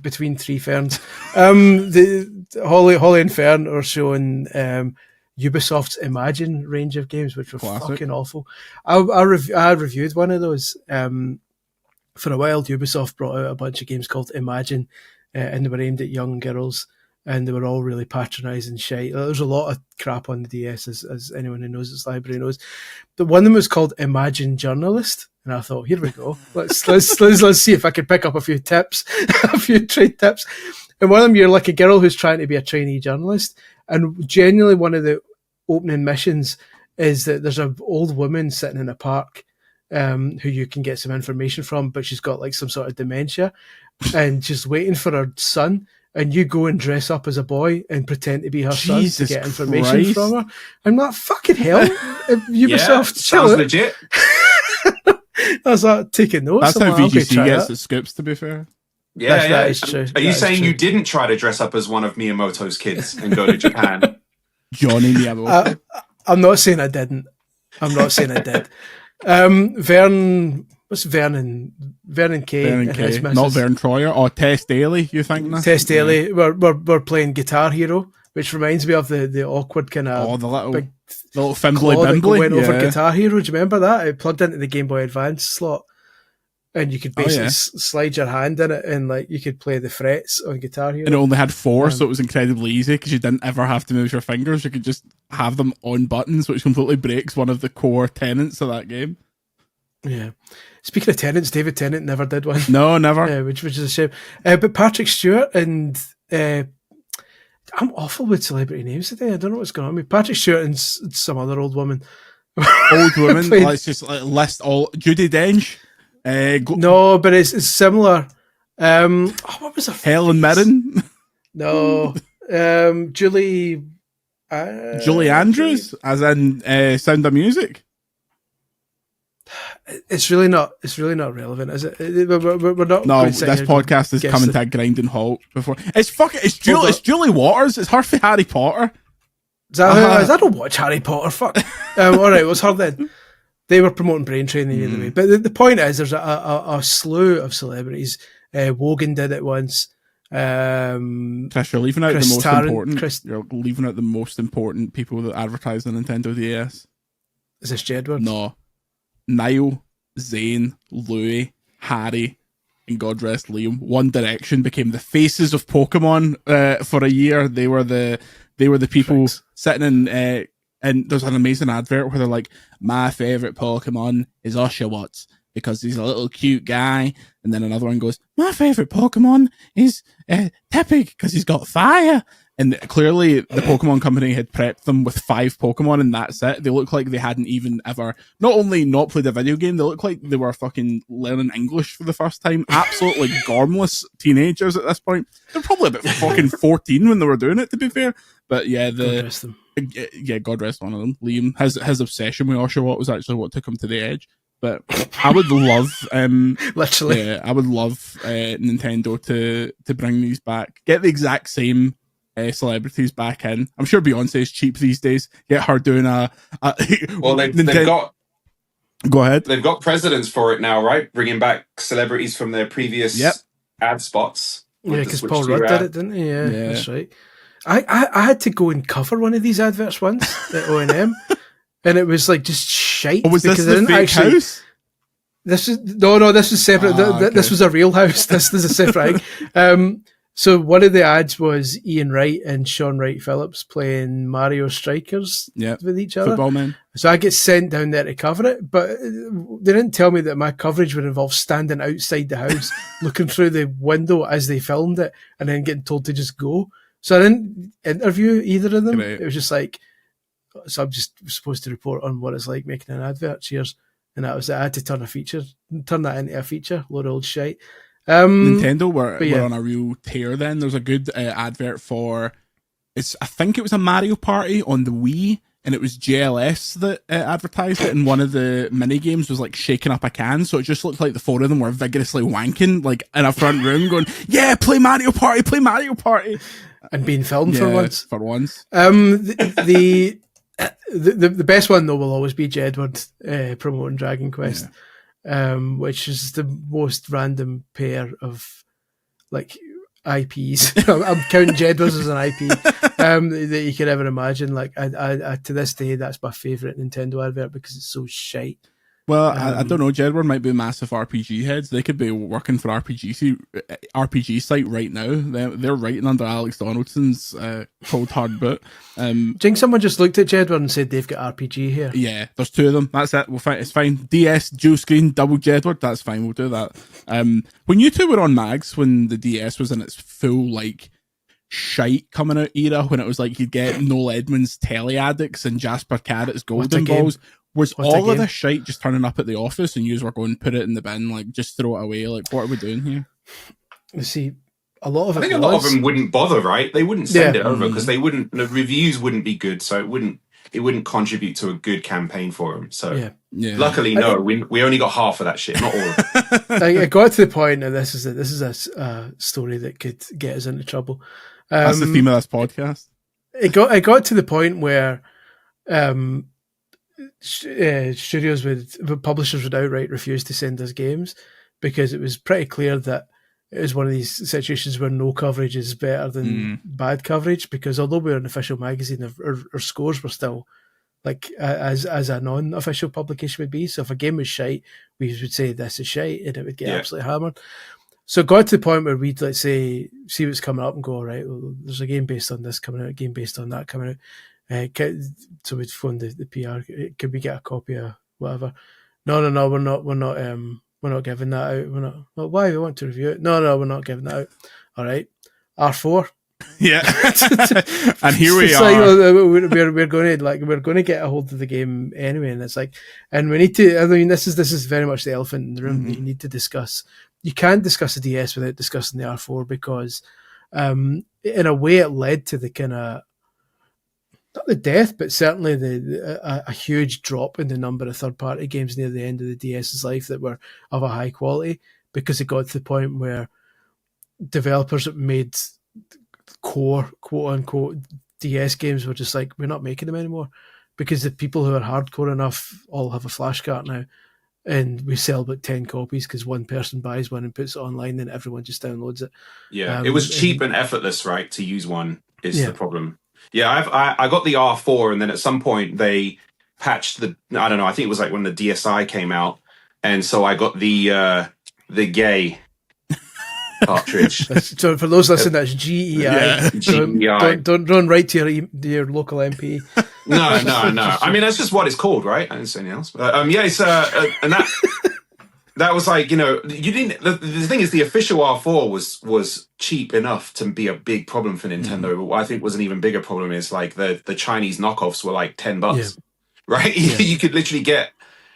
between 3 Ferns. The Holly and Fern are showing Ubisoft's Imagine range of games, which were fucking awful. I reviewed one of those. For a while, Ubisoft brought out a bunch of games called Imagine, and they were aimed at young girls. And they were all really patronising shite. There's a lot of crap on the DS, as anyone who knows its library knows. But one of them was called Imagine Journalist, and I thought, here we go. Let's see if I can pick up a few tips, a few trade tips. And one of them, you're like a girl who's trying to be a trainee journalist, and genuinely one of the opening missions is that there's an old woman sitting in a park who you can get some information from, but she's got like some sort of dementia, and she's waiting for her son. And you go and dress up as a boy and pretend to be her son to get information from her. I'm not fucking hell. Ubisoft, sounds legit. I was like, taking notes. That's how VGC gets the scoops, to be fair. Yeah, that is true. Are you saying you didn't try to dress up as one of Miyamoto's kids and go to Japan? Johnny Miyamoto. I'm not saying I didn't. I'm not saying I did. Vernon Kay. Not Vern Troyer. Or Tess Daly, you think? Tess Daly. We're playing Guitar Hero, which reminds me of the awkward kind of the little big fimbly claw that bimbly went over Guitar Hero. Do you remember that? It plugged into the Game Boy Advance slot, and you could basically slide your hand in it, and like you could play the frets on Guitar Hero. And it only had 4, so it was incredibly easy because you didn't ever have to move your fingers. You could just have them on buttons, which completely breaks one of the core tenets of that game. Yeah. Speaking of Tennants, David Tennant never did one. No, never. Which is a shame. But Patrick Stewart and I'm awful with celebrity names today. I don't know what's going on with me. Patrick Stewart and some other old woman. Old woman. Let's just list all. Judy Dench. No, but it's similar. What was her Helen Mirren? No. Julie Andrews, as in Sound of Music. It's really not relevant, is it? We're not. No, this podcast is coming to a grinding halt before. It's Julie Waters. It's her for Harry Potter. I don't watch Harry Potter. Fuck. All right, it was her then. They were promoting brain training either way. But the point is, there's a slew of celebrities. Wogan did it once. Chris, you're leaving out the most important. You're leaving out the most important people that advertise the Nintendo DS. Is this Jedward? No. Niall, Zayn, Louis, Harry, and God rest Liam. One Direction became the faces of Pokemon for a year. They were the people sitting in and there's an amazing advert where they're like, my favourite Pokemon is Oshawott because he's a little cute guy. And then another one goes, my favorite Pokemon is Tepig because he's got fire. And clearly the Pokemon company had prepped them with 5 Pokemon and that's it. They look like they hadn't even ever, not only not played a video game, they look like they were fucking learning English for the first time. Absolutely gormless teenagers at this point. They're probably about fucking 14 when they were doing it, to be fair. But yeah, God rest them. Yeah, God rest one of them. Liam, his obsession with Oshawott was actually what took him to the edge. But I would love, literally, yeah, I would love Nintendo to bring these back. Get the exact same celebrities back in. I'm sure Beyonce's cheap these days. Get her doing a well, they've got. Go ahead. They've got precedents for it now, right? Bringing back celebrities from their previous ad spots. Yeah, because Paul Rudd did it, didn't he? Yeah, that's right. I had to go and cover one of these adverts once at O&M, and it was like just shite. Oh, was this the fake house? This was separate. Okay. This was a real house. This is a separate thing. So one of the ads was Ian Wright and Sean Wright Phillips playing Mario Strikers with each other. Football man. So I get sent down there to cover it, but they didn't tell me that my coverage would involve standing outside the house, looking through the window as they filmed it, and then getting told to just go. So I didn't interview either of them. Right. It was just like, so I'm just supposed to report on what it's like making an advert. Cheers. And that was it. I had to turn that into a feature. Load of old shite. Nintendo were on a real tear then. There's a good advert for, I think it was a Mario Party on the Wii, and it was JLS that advertised it, and one of the mini games was like shaking up a can, so it just looked like the 4 of them were vigorously wanking, like in a front room going, yeah, play Mario Party. And being filmed for once. The best one though will always be Jedward promoting Dragon Quest. Which is the most random pair of like IPs. I'm counting Jedward as an IP that you could ever imagine. Like I to this day, that's my favourite Nintendo advert because it's so shite. Well, I don't know. Jedward might be massive RPG heads. They could be working for RPG site right now. They're writing under Alex Donaldson's cold hard boot. Do you think someone just looked at Jedward and said they've got RPG here? Yeah, there's 2 of them. That's it. We'll find it's fine. DS dual screen double Jedward. That's fine. We'll do that. When you 2 were on Mags, when the DS was in its full like shite coming out era, when it was like you'd get Noel Edmonds Telly Addicts and Jasper Carrot's Golden Balls. Was all of this shite just turning up at the office and you were going to put it in the bin, like just throw it away? Like, what are we doing here? You see, a lot of it. I think a lot of them wouldn't bother, right? They wouldn't send it over because the reviews wouldn't be good, so it wouldn't contribute to a good campaign for them. So luckily, we only got half of that shit, not all of it. I got to the point, and this is a story that could get us into trouble. That's the theme of this podcast. It got to the point where publishers would outright refuse to send us games because it was pretty clear that it was one of these situations where no coverage is better than bad coverage, because although we were an official magazine, our scores were still like as a non-official publication would be. So if a game was shite, we would say this is shite and it would get absolutely hammered. So it got to the point where we'd, let's say, see what's coming up and go, all right, well, there's a game based on this coming out, a game based on that coming out. So we'd phone the PR. Could we get a copy of whatever? No, we're not giving that out. We're not. Well, why? We want to review it. No, we're not giving that out. All right, R4. Yeah, and here we are. Like, we're going to get a hold of the game anyway, and it's like, and we need to. I mean, this is very much the elephant in the room that you need to discuss. You can't discuss the DS without discussing the R4 because, in a way, it led to the kind of, not the death, but certainly a huge drop in the number of third-party games near the end of the DS's life that were of a high quality, because it got to the point where developers that made core, quote-unquote, DS games were just like, we're not making them anymore, because the people who are hardcore enough all have a flash cart now, and we sell about 10 copies because one person buys one and puts it online and everyone just downloads it. Yeah, it was cheap and effortless, right, to use one is the problem. Yeah, I got the R4, and then at some point they patched I don't know, I think it was like when the DSi came out, and so I got the gay cartridge. So for those listening, that's GEI. Yeah. GEI. Don't write to your local MP. No. I mean, that's just what it's called, right? I didn't say anything else. It's and that was like, you didn't. The thing is, the official R4 was cheap enough to be a big problem for Nintendo. But what I think was an even bigger problem is like the Chinese knockoffs were like $10, right? You could literally get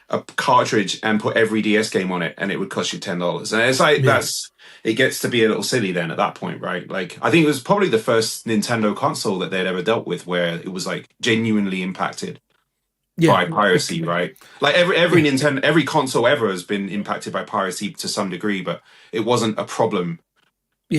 a cartridge and put every DS game on it, and it would cost you $10. And it's like it gets to be a little silly then at that point, right? Like I think it was probably the first Nintendo console that they'd ever dealt with where it was like genuinely impacted by piracy, right? Like every Nintendo, every console ever has been impacted by piracy to some degree, but it wasn't a problem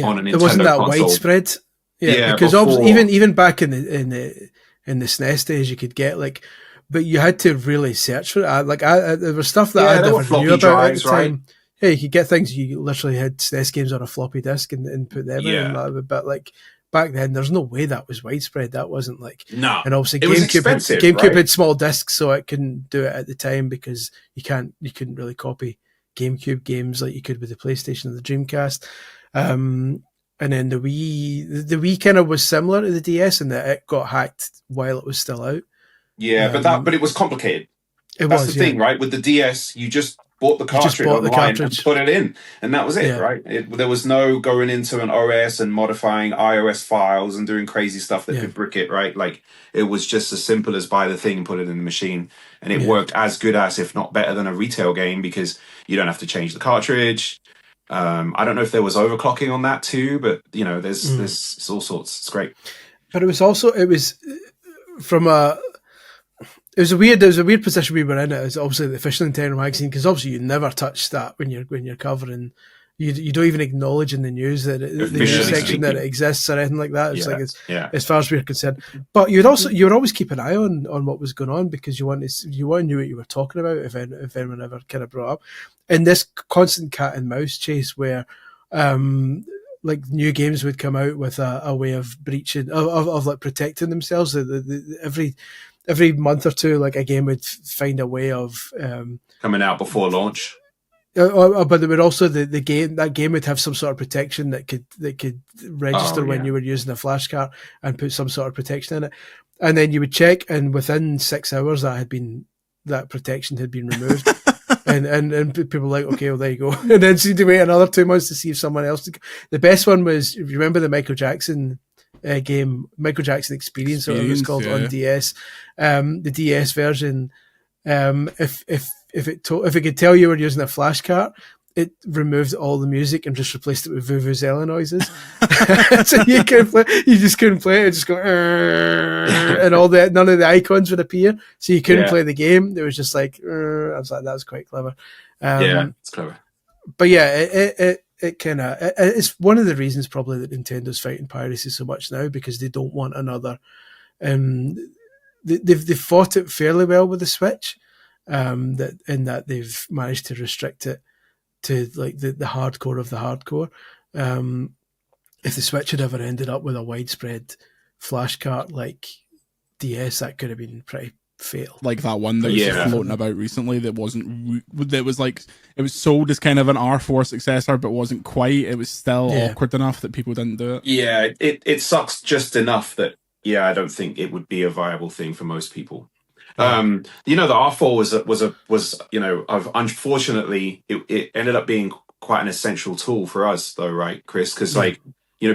on a Nintendo it wasn't that console. Widespread. Because even back in the SNES days, you could get like, but you had to really search for it. There was stuff that I never knew about at the time. Right? Yeah, you could get things. You literally had SNES games on a floppy disk and put them in. But like back then, there's no way that was widespread. That wasn't like And obviously, GameCube had small discs, so it couldn't do it at the time because you couldn't really copy GameCube games like you could with the PlayStation or the Dreamcast. And then the Wii kind of was similar to the DS in that it got hacked while it was still out. Yeah, but it was complicated. That's the thing, right? With the DS, you just bought the cartridge online and put it in, and that was it, right? There was no going into an OS and modifying iOS files and doing crazy stuff that could brick it, right? Like it was just as simple as buy the thing and put it in the machine, and it worked as good as, if not better than, a retail game because you don't have to change the cartridge. I don't know if there was overclocking on that too, but there's all sorts. It's great. But it was a weird position we were in. It was obviously the official Nintendo magazine because obviously you never touch that when you're covering. You don't even acknowledge in the news that the news section that it exists or anything like that. It's as far as we're concerned. But you would always keep an eye on what was going on because you want to know what you were talking about if anyone ever kind of brought up. And this constant cat and mouse chase where like new games would come out with a way of breaching of like protecting themselves. Every month or two, like a game would find a way of coming out before launch. But there would also the game would have some sort of protection that could register when you were using a flash card and put some sort of protection in it, and then you would check, and within 6 hours that protection had been removed. And people were like, okay, well, there you go. And then so you had to wait another 2 months to see if someone else. The best one was, if you remember the Michael Jackson game, Michael Jackson Experience, or it was called on DS. The DS version, if it could tell you were using a flash card, it removed all the music and just replaced it with vuvuzela noises. So you just couldn't play it. It just go and none of the icons would appear, so you couldn't play the game. It was just like I was like, that was quite clever. It's clever. But it kind of it's one of the reasons probably that Nintendo's fighting piracy so much now, because they don't want another. They've fought it fairly well with the Switch, that they've managed to restrict it to like the hardcore of the hardcore. If the Switch had ever ended up with a widespread flash cart like DS, that could have been pretty fatal. Like that one that was floating about recently that it was sold as kind of an R4 successor, but wasn't quite. It was still awkward enough that people didn't do it. Yeah, it sucks just enough that I don't think it would be a viable thing for most people. The R4 was unfortunately it ended up being quite an essential tool for us though, right, Chris? Because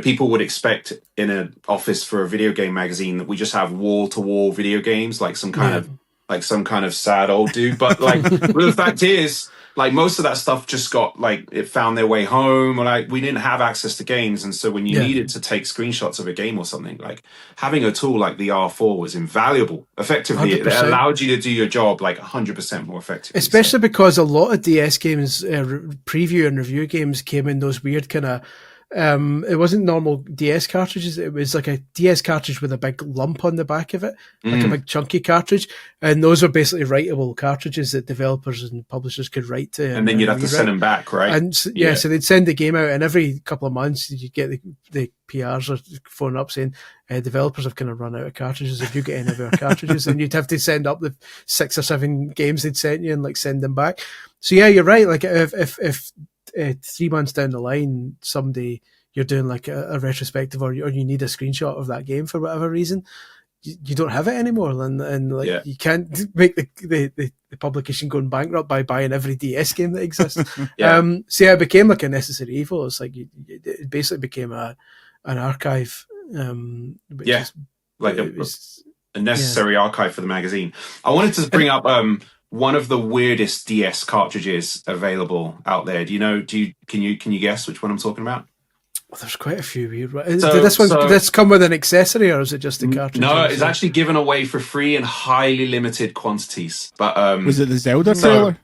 people would expect in an office for a video game magazine that we just have wall to wall video games, like some kind of sad old dude. But like, well, the fact is, like, most of that stuff just got it found their way home, or we didn't have access to games, and so when you needed to take screenshots of a game or something, like having a tool like the R4 was invaluable. Effectively, 100%. It allowed you to do your job 100% more effectively. Especially because a lot of DS games, preview and review games, came in those weird kind of. It wasn't normal DS cartridges. It was like a DS cartridge with a big lump on the back of it, like a big chunky cartridge. And those were basically writable cartridges that developers and publishers could write to. And then you'd have to send them back, right? And so they'd send the game out, and every couple of months you'd get the PRs or phone up saying, developers have kind of run out of cartridges. If you get any of our cartridges, and you'd have to send up the 6 or 7 games they'd sent you and send them back. So yeah, you're right. Like if 3 months down the line, someday you're doing a retrospective, or you need a screenshot of that game for whatever reason, you don't have it anymore, and like Yeah. you can't make the publication going bankrupt by buying every DS game that exists. Yeah. So yeah, it became like a necessary evil. It's like it basically became an archive, which Yeah. is Like it was, a necessary archive for the magazine. I wanted to bring up one of the weirdest DS cartridges available out there. Can you guess which one I'm talking about? well, there's quite a few weird ones. So, Did this one so did this come with an accessory, or is it just a cartridge? no, it's actually given away for free in highly limited quantities. But was it the Zelda trailer?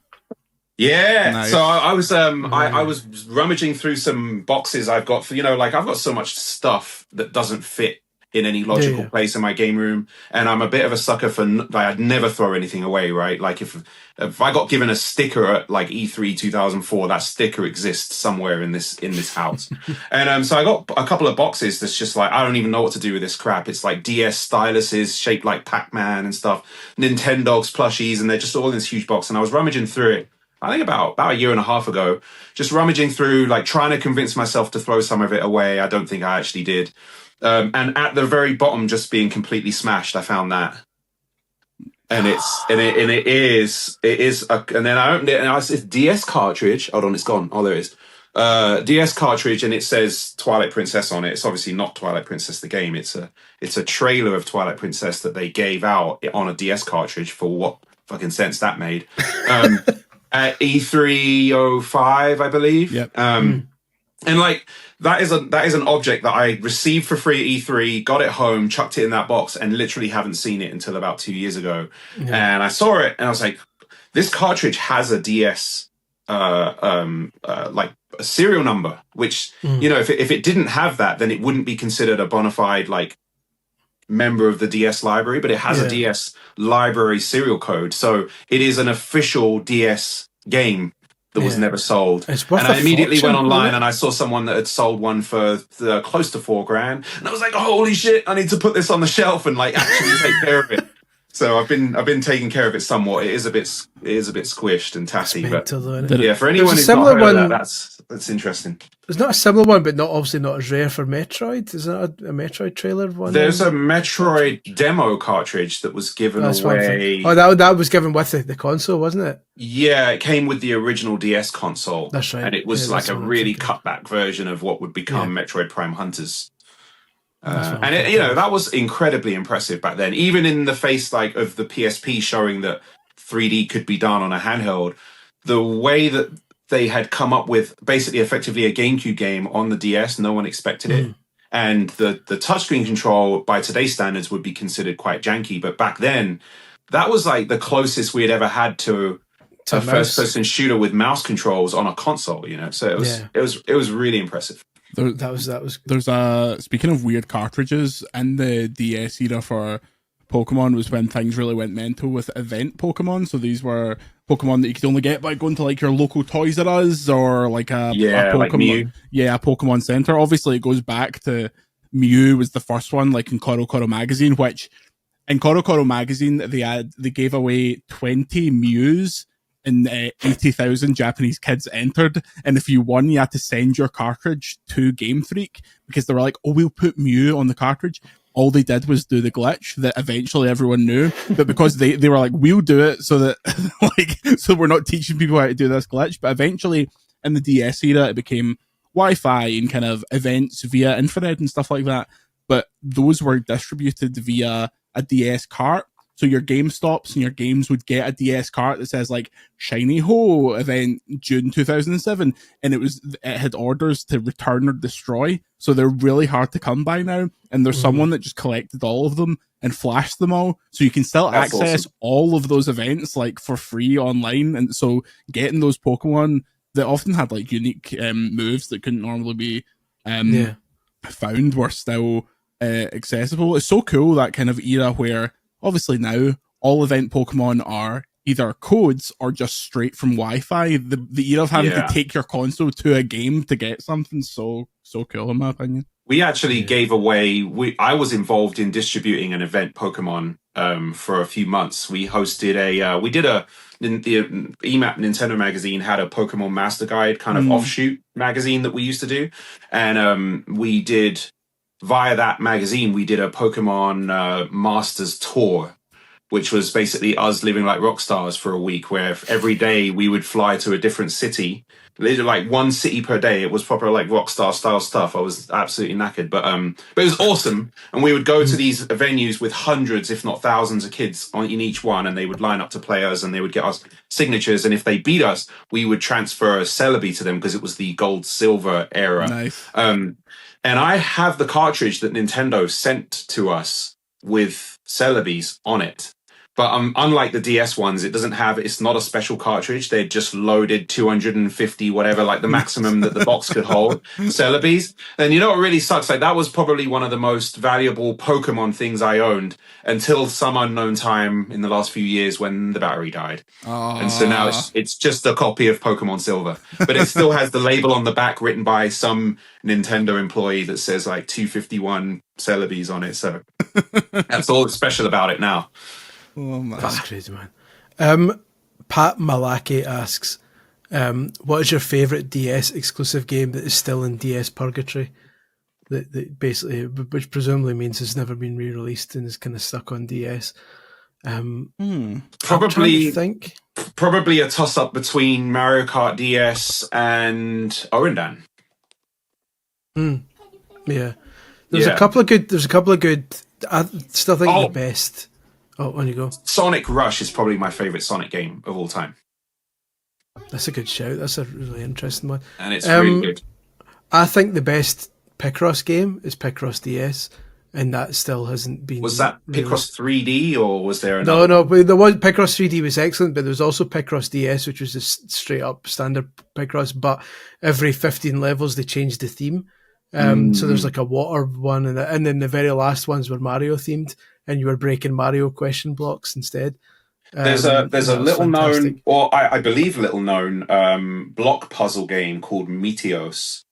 Yeah, nice. so I was I was rummaging through some boxes I've got for I've got so much stuff that doesn't fit in any logical place in my game room, and I'm a bit of a sucker for I'd never throw anything away, right? Like if I got given a sticker at like E3 2004, that sticker exists somewhere in this house. And so I got a couple of boxes that's just like I don't even know what to do with this crap. It's like DS styluses shaped like Pac-Man and stuff, Nintendogs plushies, and they're just all in this huge box, and I was rummaging through it. I think about a year and a half ago, just rummaging through, like trying to convince myself to throw some of it away. I don't think I actually did. And at the very bottom, just being completely smashed, I found that. And it is, and then I opened it and it's DS cartridge. Hold on, it's gone. Oh, there it is. DS cartridge, and it says Twilight Princess on it. It's obviously not Twilight Princess the game. It's a trailer of Twilight Princess that they gave out on a DS cartridge for what fucking sense that made. At E305, I believe. Yep. And like that is an object that I received for free at E3, got it home, chucked it in that box, and literally haven't seen it until about 2 years ago. Yeah. And I saw it, and I was like, this cartridge has a DS like a serial number, which if it didn't have that, then it wouldn't be considered a bona fide like member of the DS library, but it has a DS library serial code, so it is an official DS game that was never sold. And I immediately went online and I saw someone that had sold one for close to $4,000, and I was like, holy shit, I need to put this on the shelf and like actually take care of it. So I've been taking care of it somewhat. It is a bit squished and tatty, but for anyone who's not heard of that, that's interesting. There's not a similar one, but obviously not as rare for Metroid. Is that a Metroid trailer one? There's a Metroid demo cartridge that was given away. That was given with the console, wasn't it? Yeah, it came with the original DS console. That's right. And it was like a really cut back version of what would become Metroid Prime Hunters. And that was incredibly impressive back then. Even in the face like of the PSP showing that 3D could be done on a handheld, the way that they had come up with basically effectively a GameCube game on the DS, no one expected it. And the touchscreen control by today's standards would be considered quite janky, but back then that was like the closest we had ever had to a first-person shooter with mouse controls on a console. So it was really impressive. That was. There's speaking of weird cartridges in the DS era for Pokemon was when things really went mental with event Pokemon. So these were Pokemon that you could only get by going to like your local Toys R Us or like a Pokemon, like Mew. A Pokemon Center. Obviously, it goes back to Mew was the first one, like in Coro Magazine, which in Coro Magazine they gave away 20 Mews. And 80,000 Japanese kids entered, and if you won, you had to send your cartridge to Game Freak because they were like, "Oh, we'll put Mew on the cartridge." All they did was do the glitch that eventually everyone knew, but because they were like, "We'll do it," so that so we're not teaching people how to do this glitch. But eventually, in the DS era, it became Wi-Fi and kind of events via infrared and stuff like that. But those were distributed via a DS cart. So your GameStops and your games would get a DS cart that says like Shiny Ho event June 2007, and it had orders to return or destroy. So they're really hard to come by now. And there's someone that just collected all of them and flashed them all, so you can still access all of those events like for free online. And so getting those Pokemon that often had like unique moves that couldn't normally be found were still accessible. It's so cool, that kind of era where obviously now all event Pokemon are either codes or just straight from Wi-Fi. The era of having to take your console to a game to get something so cool in my opinion. We actually gave away. I was involved in distributing an event Pokemon for a few months. We hosted the EMAP Nintendo magazine had a Pokemon Master Guide kind of offshoot magazine that we used to do, and we did via that magazine, we did a Pokemon Masters tour, which was basically us living like rock stars for a week, where every day we would fly to a different city, literally like one city per day. It was proper like rock star style stuff. I was absolutely knackered, but it was awesome. And we would go to these venues with hundreds, if not thousands, of kids in each one, and they would line up to play us, and they would get us signatures. And if they beat us, we would transfer a Celebi to them because it was the gold silver era. Nice. And I have the cartridge that Nintendo sent to us with Celebis on it. But unlike the DS ones, it's not a special cartridge. They just loaded 250, whatever, like the maximum that the box could hold, Celebis. And you know what really sucks? Like, that was probably one of the most valuable Pokemon things I owned until some unknown time in the last few years when the battery died. And so now it's just a copy of Pokemon Silver. But it still has the label on the back written by some Nintendo employee that says like 251 Celebis on it. So that's all special about it now. Oh, man. That's crazy, man. Pat Malaki asks, what is your favourite DS exclusive game that is still in DS purgatory? That basically, which presumably means it's never been re-released and is kind of stuck on DS. Probably a toss-up between Mario Kart DS and Orindan. Yeah. There's a couple of good. I still think the best. Oh, on you go. Sonic Rush is probably my favourite Sonic game of all time. That's a good shout. That's a really interesting one. And it's really good. I think the best Picross game is Picross DS, and that still hasn't been... Was that Picross 3D, or was there another? No, but the one Picross 3D was excellent, but there was also Picross DS, which was just straight up standard Picross, but every 15 levels they changed the theme. So there's like a water one, and then the very last ones were Mario themed, and you were breaking Mario question blocks instead. There's a little known, or I believe little known, block puzzle game called Meteos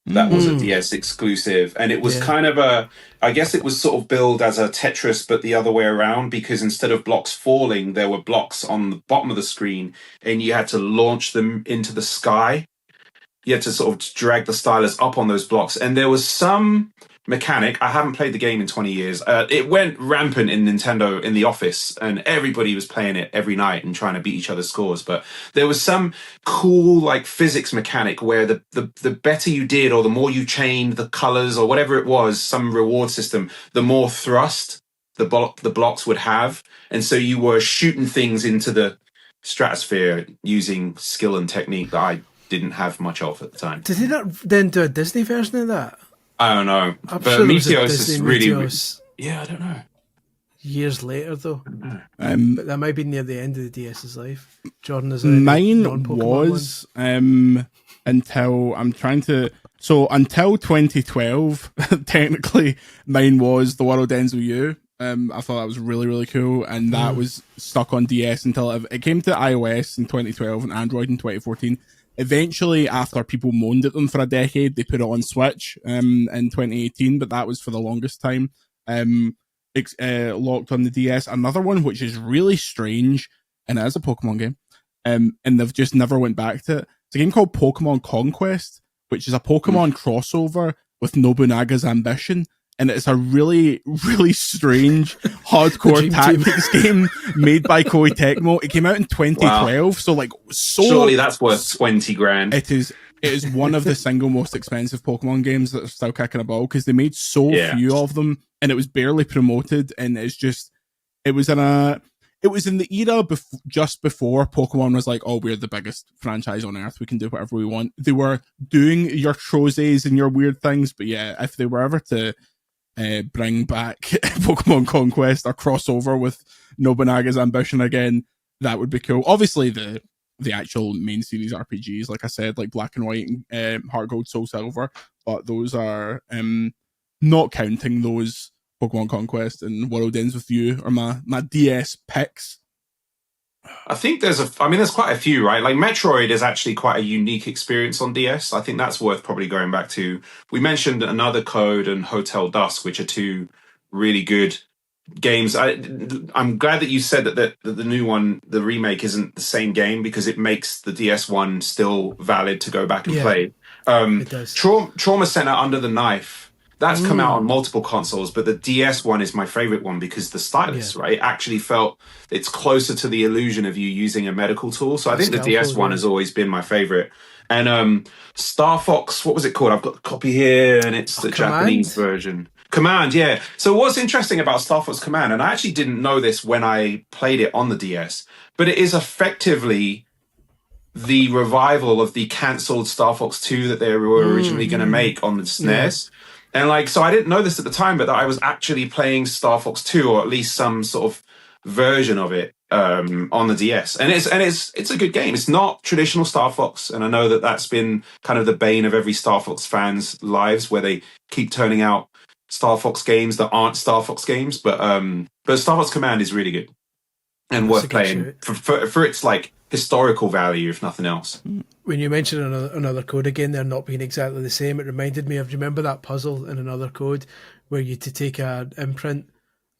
that was a DS exclusive, and it was kind of I guess it was sort of billed as a Tetris, but the other way around, because instead of blocks falling, there were blocks on the bottom of the screen, and you had to launch them into the sky. You had to sort of drag the stylus up on those blocks. And there was some mechanic. I haven't played the game in 20 years. It went rampant in Nintendo in the office, and everybody was playing it every night and trying to beat each other's scores. But there was some cool like physics mechanic where the better you did, or the more you chained the colors or whatever it was, some reward system, the more thrust the blocks would have. And so you were shooting things into the stratosphere using skill and technique that I didn't have much of at the time. Did they not then do a Disney version of that? I don't know. I'm but sure Meteos is really... Meteos yeah, I don't know. Years later, though. But that might be near the end of the DS's life. Jordan is mine was until I'm trying to... So until 2012, technically, mine was The World Ends With You. I thought that was really, really cool, and that was stuck on DS until it came to iOS in 2012 and Android in 2014. Eventually, after people moaned at them for a decade, they put it on Switch in 2018, but that was for the longest time locked on the DS. Another one, which is really strange, and it is a Pokemon game, and they've just never went back to it. It's a game called Pokemon Conquest, which is a Pokemon crossover with Nobunaga's Ambition. And it's a really, really strange hardcore tactics game made by Koei Tecmo. It came out in 2012, wow. So surely that's worth 20 grand. It is one of the single most expensive Pokemon games that are still kicking a ball, because they made so few of them, and it was barely promoted. And it was in the era just before Pokemon was like, oh, we're the biggest franchise on earth, we can do whatever we want. They were doing your Trozes and your weird things, but yeah, if they were ever to bring back Pokemon Conquest or crossover with Nobunaga's Ambition again, that would be cool. Obviously, the actual main series RPGs, like I said, like Black and White and Heart Gold, Soul Silver, but those are not counting those. Pokemon Conquest and World Ends With You are my DS picks. I think there's quite a few, right? Like Metroid is actually quite a unique experience on DS. I think that's worth probably going back to. We mentioned Another Code and Hotel Dusk, which are two really good games. I'm glad that you said that the new one, the remake, isn't the same game, because it makes the DS one still valid to go back and play. It does. Trauma Center Under the Knife. That's come out on multiple consoles, but the DS one is my favorite one because the stylus, right, actually felt it's closer to the illusion of you using a medical tool. So I think the DS one has always been my favorite. And Star Fox, what was it called? I've got the copy here, and it's the Japanese version. Command, yeah. So what's interesting about Star Fox Command, and I actually didn't know this when I played it on the DS, but it is effectively the revival of the cancelled Star Fox 2 that they were originally going to make on the SNES. And like, so I didn't know this at the time, but that I was actually playing Star Fox 2, or at least some sort of version of it on the DS. And it's a good game. It's not traditional Star Fox, and I know that that's been kind of the bane of every Star Fox fan's lives, where they keep turning out Star Fox games that aren't Star Fox games. But Star Fox Command is really good and worth playing for its like historical value, if nothing else. When you mentioned another code again, they're not being exactly the same. It reminded me of, remember that puzzle in Another Code where you to take an imprint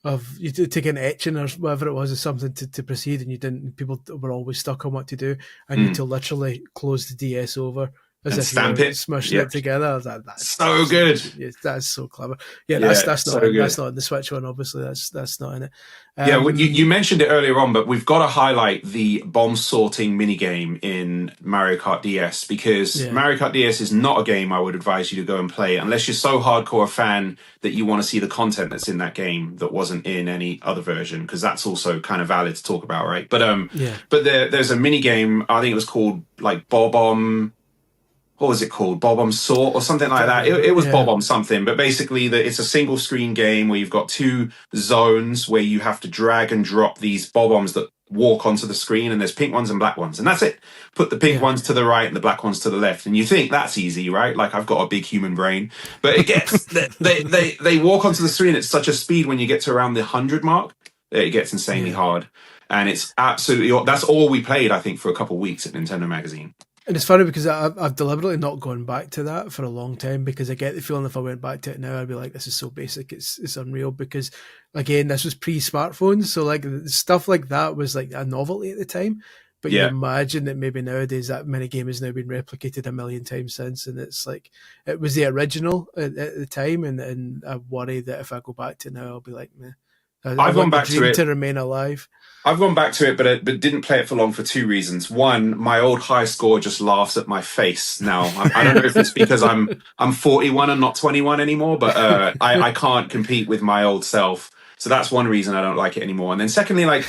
of, you to take an etching or whatever it was, or something to proceed, and you didn't. People were always stuck on what to do, and you had to literally close the DS over as if stamp you were it, smushing it together. That's so good. That's so clever. That's not so that's not in the Switch one. Obviously, that's not in it. You mentioned it earlier on, but we've got to highlight the bomb sorting minigame in Mario Kart DS, because Mario Kart DS is not a game I would advise you to go and play unless you're so hardcore a fan that you want to see the content that's in that game that wasn't in any other version, because that's also kind of valid to talk about, right? But there's a minigame, I think it was called like Bob-omb. What was it called? Bob-omb Sort or something like that. It was Bob-omb something, but basically it's a single screen game where you've got two zones where you have to drag and drop these Bob-ombs that walk onto the screen, and there's pink ones and black ones, and that's it. Put the pink ones to the right and the black ones to the left, and you think that's easy, right? Like, I've got a big human brain, but it gets they walk onto the screen at such a speed when you get to around the 100 mark that it gets insanely hard, and it's absolutely, that's all we played, I think, for a couple of weeks at Nintendo Magazine. And it's funny because I've deliberately not gone back to that for a long time, because I get the feeling if I went back to it now, I'd be like, this is so basic, it's unreal. Because again, this was pre-smartphones, so like stuff like that was like a novelty at the time. But you imagine that maybe nowadays that minigame has now been replicated a million times since, and it's like it was the original at the time, and I worry that if I go back to it now, I'll be like, meh. I've gone back to it to remain alive. I've gone back to it, but didn't play it for long for two reasons. One, my old high score just laughs at my face now. I don't know if it's because I'm 41 and not 21 anymore, but I can't compete with my old self. So that's one reason I don't like it anymore. And then secondly, like,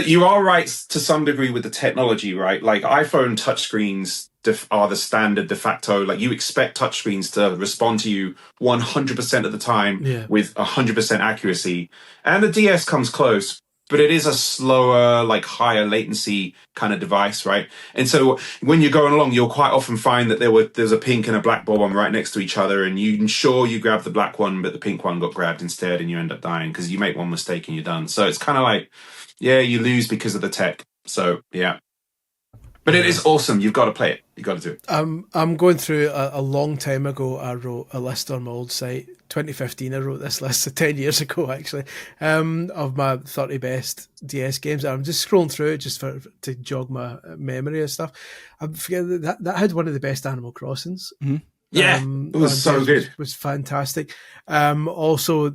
you are right to some degree with the technology, right? Like, iPhone touchscreens are the standard de facto. Like, you expect touchscreens to respond to you 100% of the time with 100% accuracy. And the DS comes close, but it is a slower, like, higher latency kind of device, right? And so when you're going along, you'll quite often find that there's a pink and a black Bob-omb right next to each other, and you grab the black one, but the pink one got grabbed instead, and you end up dying because you make one mistake and you're done. So it's kind of like, you lose because of the tech. So, yeah. But it is awesome. You've got to play it. You've got to do it. I'm going through a long time ago. I wrote a list on my old site. 2015, I wrote this list, so 10 years ago, actually, of my 30 best DS games. I'm just scrolling through it just to jog my memory and stuff. I forget that had one of the best Animal Crossings. Mm-hmm. Yeah, it was so good. It was fantastic. Also,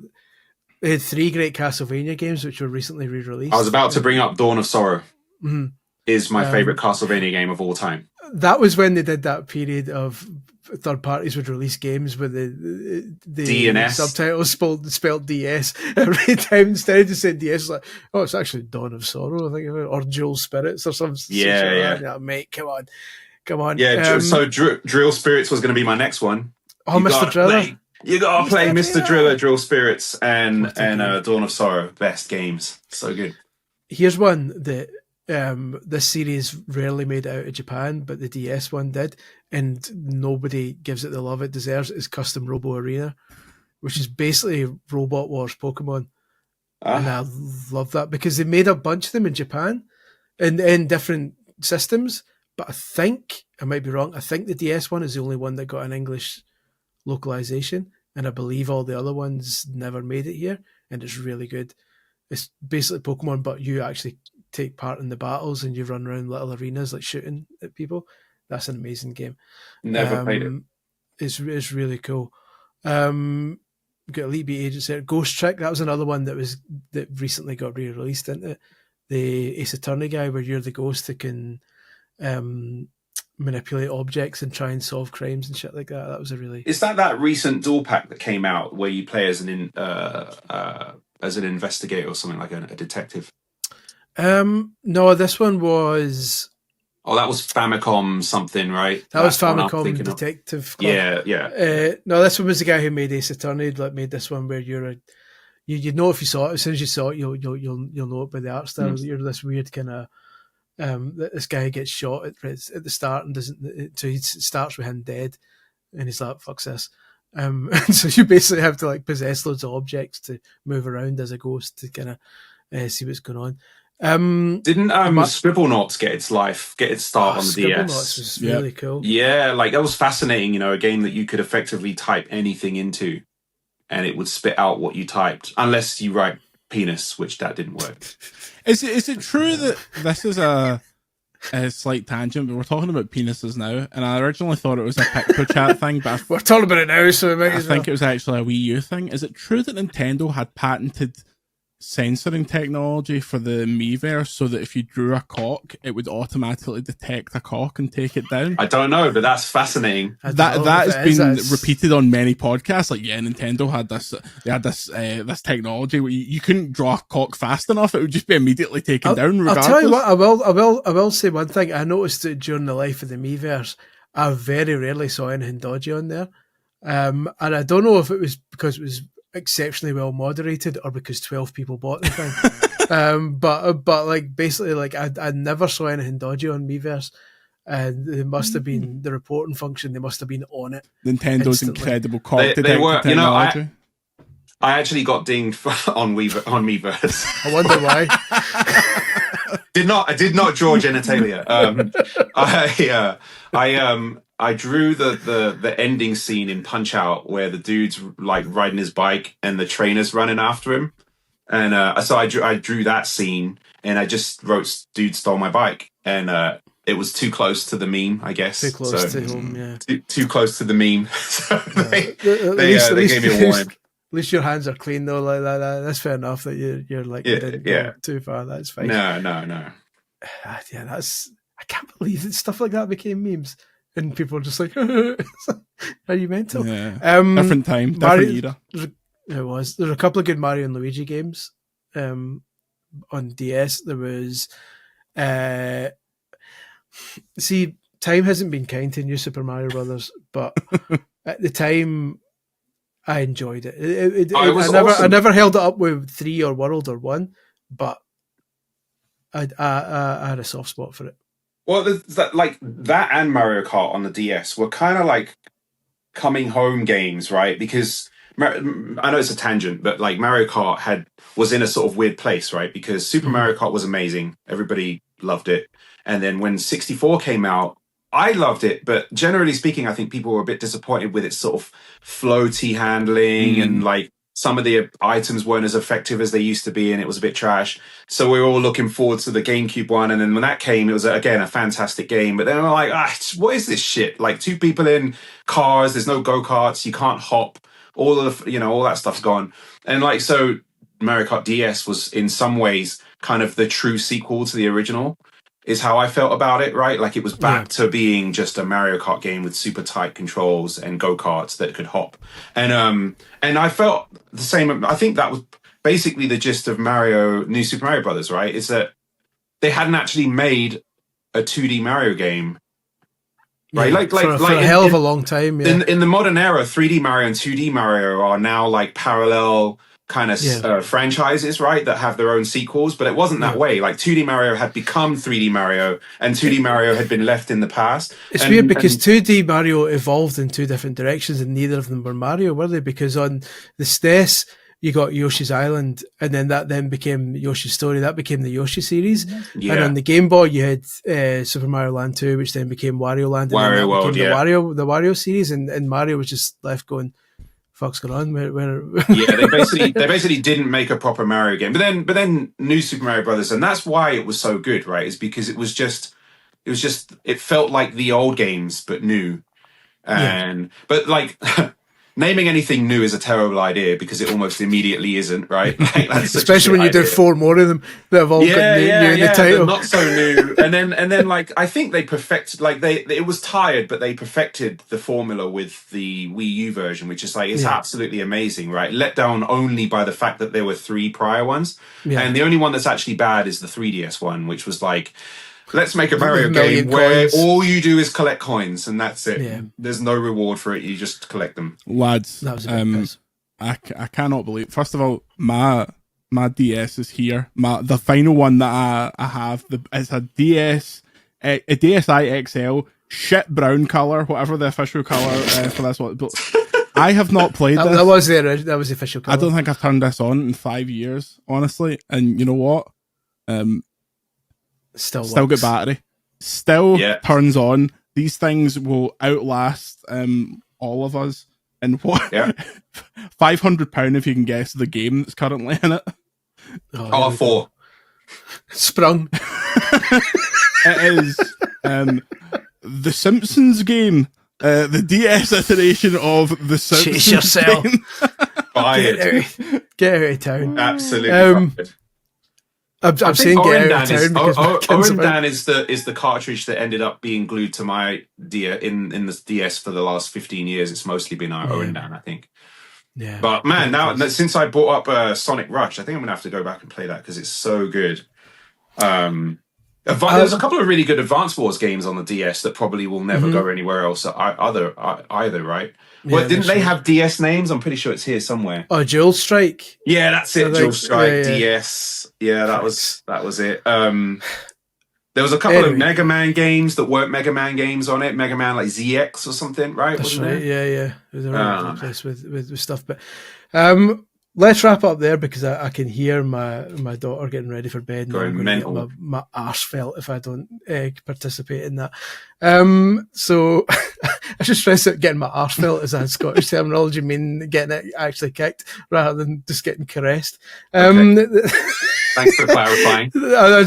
they had 3 great Castlevania games, which were recently re-released. I was about to bring up Dawn of Sorrow. Mm-hmm. Is my favorite Castlevania game of all time. That was when they did that period of third parties would release games with the D and S subtitles spelled DS every time, instead of just saying DS. Like, oh, it's actually Dawn of Sorrow, I think, or Jewel Spirits or something. Yeah, mate, come on. Yeah, so Drill Spirits was going to be my next one. Oh, Mr. Driller. You gotta play Mr. Driller, Drill Spirits, and Dawn of Sorrow. Best games, so good. Here's one that. This series rarely made it out of Japan, but the DS one did, and nobody gives it the love it deserves. Is Custom Robo Arena, which is basically Robot Wars Pokemon. And I love that because they made a bunch of them in Japan in different systems, but I think, I might be wrong, I think the DS one is the only one that got an English localization, and I believe all the other ones never made it here, and it's really good. It's basically Pokemon, but you actually take part in the battles and you run around little arenas like shooting at people. That's an amazing game. Never played it. It's really cool. We've got Elite Beat Agents there. Ghost Trick, that was another one that recently got re-released, didn't it? The Ace Attorney guy, where you're the ghost that can manipulate objects and try and solve crimes and shit like that. That was a really... Is that recent dual pack that came out where you play as an investigator or something, like a detective? No, this one was... Oh, that was Famicom something, right? That was Famicom Detective Club. Yeah. No, this one was the guy who made Ace Attorney. Like, made this one where you know if you saw it. As soon as you saw it, you'll know it by the art style. You're this weird kind of this guy gets shot at the start and doesn't. So he starts with him dead, and he's like, "Fuck's this." And so you basically have to like possess loads of objects to move around as a ghost to kind of see what's going on. Didn't Scribblenauts get its start on the DS? Scribblenauts was really cool. Yeah, like that was fascinating. You know, a game that you could effectively type anything into, and it would spit out what you typed, unless you write penis, which that didn't work. Is it true that this is a slight tangent, but we're talking about penises now, and I originally thought it was a picture chat thing, but we're talking about it now, so I think it was actually a Wii U thing. Is it true that Nintendo had patented censoring technology for the Miiverse so that if you drew a cock, it would automatically detect a cock and take it down? I don't know, but that's fascinating. That has been repeated on many podcasts. Like, yeah, Nintendo had this. They had this technology where you couldn't draw a cock fast enough; it would just be immediately taken down. Regardless. I'll tell you what. I will say one thing. I noticed that during the life of the Miiverse, I very rarely saw anything dodgy on there, and I don't know if it was because it was exceptionally well moderated or because 12 people bought the thing. But like basically like I never saw anything dodgy on Miiverse, and it must have been the reporting function. They must have been on it. Nintendo's instantly. Incredible cock they were, technology. you know, I actually got dinged on Miiverse. I wonder why. I did not draw genitalia. I drew the ending scene in Punch Out where the dude's like riding his bike and the trainer's running after him, and so I drew that scene, and I just wrote "Dude stole my bike," and it was too close to the meme, I guess. Too close to home, yeah. Too close to the meme. So they gave me a warning. At least your hands are clean though, like that. That's fair enough. That you're like you didn't go too far. That's fine. No. Yeah, I can't believe that stuff like that became memes. And people are just like, are you mental? Yeah. Different time, different era. It was. There were a couple of good Mario and Luigi games on DS. There was... see, time hasn't been kind to New Super Mario Brothers, but at the time, I enjoyed it. I never held it up with 3 or World or 1, but I had a soft spot for it. Well, that and Mario Kart on the DS were kind of like coming home games, right? Because I know it's a tangent, but like Mario Kart was in a sort of weird place, right? Because Super Mario Kart was amazing. Everybody loved it. And then when 64 came out, I loved it. But generally speaking, I think people were a bit disappointed with its sort of floaty handling and like some of the items weren't as effective as they used to be, and it was a bit trash. So we were all looking forward to the GameCube one. And then when that came, it was, again, a fantastic game. But then we're like, what is this shit? Like 2 people in cars, there's no go-karts, you can't hop, all that stuff's gone. And like, so Mario Kart DS was in some ways kind of the true sequel to the original, is how I felt about it, right? Like it was back to being just a Mario Kart game with super tight controls and go-karts that could hop. And I felt the same. I think that was basically the gist of New Super Mario Brothers, right? Is that they hadn't actually made a 2D Mario game, right? For a hell of a long time. Yeah. In the modern era, 3D Mario and 2D Mario are now like parallel kind of franchises, right, that have their own sequels, but it wasn't that way. Like 2D Mario had become 3D Mario, and 2D Mario had been left in the past. It's weird because 2D Mario evolved in 2 different directions, and neither of them were Mario, were they? Because on the SNES, you got Yoshi's Island, and then that became Yoshi's Story. That became the Yoshi series. Yeah. And on the Game Boy, you had Super Mario Land 2, which then became Wario Land. And Wario World, the Wario series, and Mario was just left going, fuck's going on? Where... Yeah, they basically didn't make a proper Mario game. But then New Super Mario Brothers, and that's why it was so good, right? Is because it felt like the old games but new. But like naming anything new is a terrible idea because it almost immediately isn't, right? Like, that's especially when you do 4 more of them that have all got new in the title. Not so new. and then like I think they perfected, like it was tired, but they perfected the formula with the Wii U version, which is like it's absolutely amazing, right? Let down only by the fact that there were 3 prior ones, and the only one that's actually bad is the 3DS one, which was like, let's make a Mario game where all you do is collect coins and that's it. Yeah. There's no reward for it. You just collect them. Lads, I cannot believe. First of all, my DS is here. The final one that I have, it's a DSi XL, shit brown color, whatever the official color for this one. But I have not played this. That was the official color. I don't think I've turned this on in 5 years, honestly. And you know what? Still got battery. Still turns on. These things will outlast all of us. And what? Yeah. £500 if you can guess the game that's currently in it. Oh, 4. Sprung. It is the Simpsons game. The DS iteration of the Simpsons. Chase yourself. Game. Buy it. Get out of town. Absolutely. I'm saying get out of town because Orendan is the cartridge that ended up being glued to my in the DS for the last 15 years. It's mostly been Orendan, I think. Yeah. But man, now since I brought up Sonic Rush, I think I'm gonna have to go back and play that because it's so good. There's a couple of really good Advance Wars games on the DS that probably will never go anywhere else either, right? Well, Yeah, didn't they have DS names? I'm pretty sure it's here somewhere. Oh, Dual Strike. Yeah, that's it. Dual Strike, DS. Yeah, that was it. There was a couple of Mega Man games that weren't Mega Man games on it. Mega Man like ZX or something, right? That's Wasn't right. there? Yeah. It was around the place with stuff. But let's wrap up there because I can hear my daughter getting ready for bed. And I'm going to get my arse felt if I don't participate in that. So I should stress that getting my arse felt is a Scottish terminology, meaning getting it actually kicked rather than just getting caressed. Thanks for clarifying. I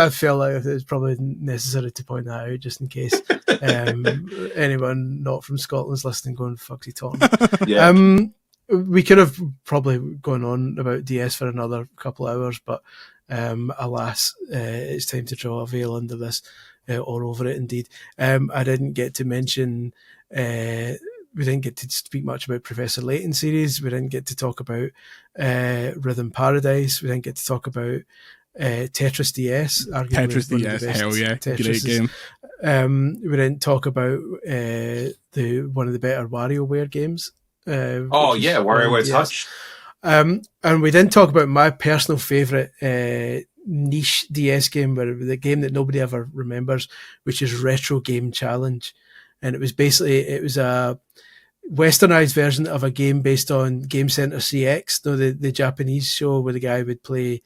feel like it's probably necessary to point that out just in case anyone not from Scotland's listening going, fuck's he talking about? Yeah. We could have probably gone on about DS for another couple of hours, but alas, it's time to draw a veil under this, or over it indeed. I didn't get to mention, we didn't get to speak much about Professor Layton series. We didn't get to talk about Rhythm Paradise. We didn't get to talk about Tetris DS. Tetris DS, hell yeah, great game. We didn't talk about one of the better WarioWare games. WarioWare Touch. And we didn't talk about my personal favourite niche DS game, the game that nobody ever remembers, which is Retro Game Challenge. And it was a westernized version of a game based on Game Center CX, the Japanese show where the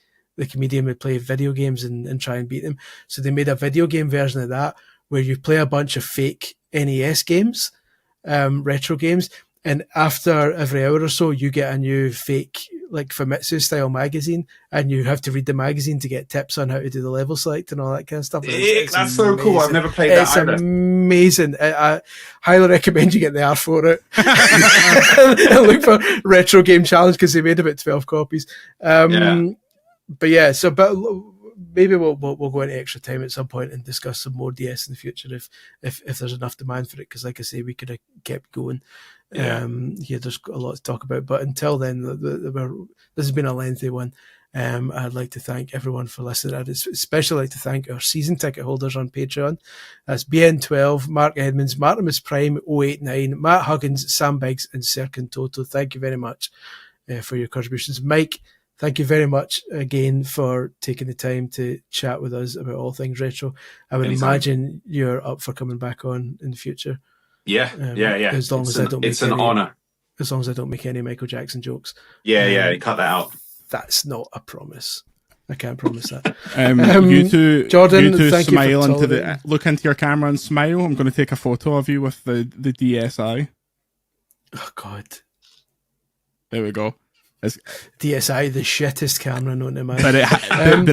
comedian would play video games and try and beat them. So they made a video game version of that where you play a bunch of fake NES games, retro games. And after every hour or so, you get a new fake, like Famitsu style magazine, and you have to read the magazine to get tips on how to do the level select and all that kind of stuff. That's so cool. I've never played that either. It's amazing. I highly recommend you get the R for it. And look for Retro Game Challenge because they made about 12 copies. But maybe we'll go into extra time at some point and discuss some more DS in the future if there's enough demand for it. Because like I say, we could have kept going. There's a lot to talk about, but until then, this has been a lengthy one. I'd like to thank everyone for listening. I'd especially like to thank our season ticket holders on Patreon. That's BN12, Mark Edmonds, Martimus Prime 089, Matt Huggins, Sam Biggs, and Serkin Toto. Thank you very much for your contributions. Mike, thank you very much again for taking the time to chat with us about all things retro. I would imagine you're up for coming back on in the future. Yeah. As long as I don't it's an honor. As long as I don't make any Michael Jackson jokes. Cut that out. That's not a promise. I can't promise that. You two, Jordan, thank smile you into look into your camera and smile. I'm going to take a photo of you with the DSi. Oh God. There we go. DSi, the shittest camera known to man. But it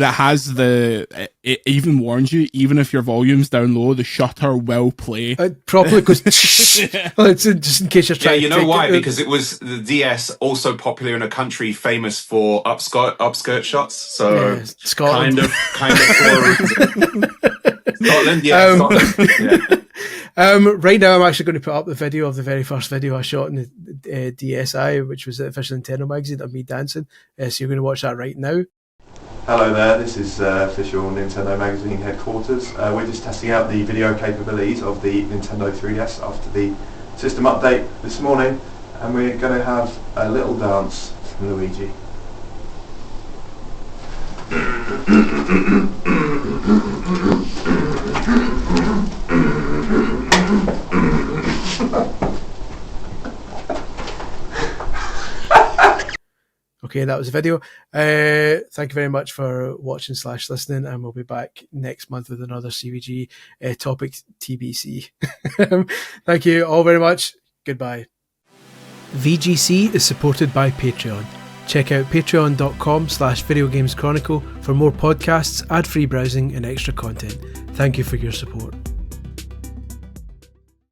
has it even warns you, even if your volume's down low, the shutter will play. It probably goes just in case you're trying. Yeah, you know why? Because it was the DS, also popular in a country famous for upskirt shots. So Scotland. kind of Scotland. Scotland. Right now, I'm actually going to put up the video of the very first video I shot in the DSi, which was the official Nintendo magazine of me dancing. So you're going to watch that right now. Hello there, this is official Nintendo magazine headquarters. We're just testing out the video capabilities of the Nintendo 3DS after the system update this morning, and we're going to have a little dance from Luigi. Okay, that was the video. Thank you very much for watching / listening, and we'll be back next month with another CVG topic TBC. Thank you all very much. Goodbye. VGC is supported by Patreon. Check out patreon.com/videogameschronicle for more podcasts, ad-free browsing and extra content. Thank you for your support.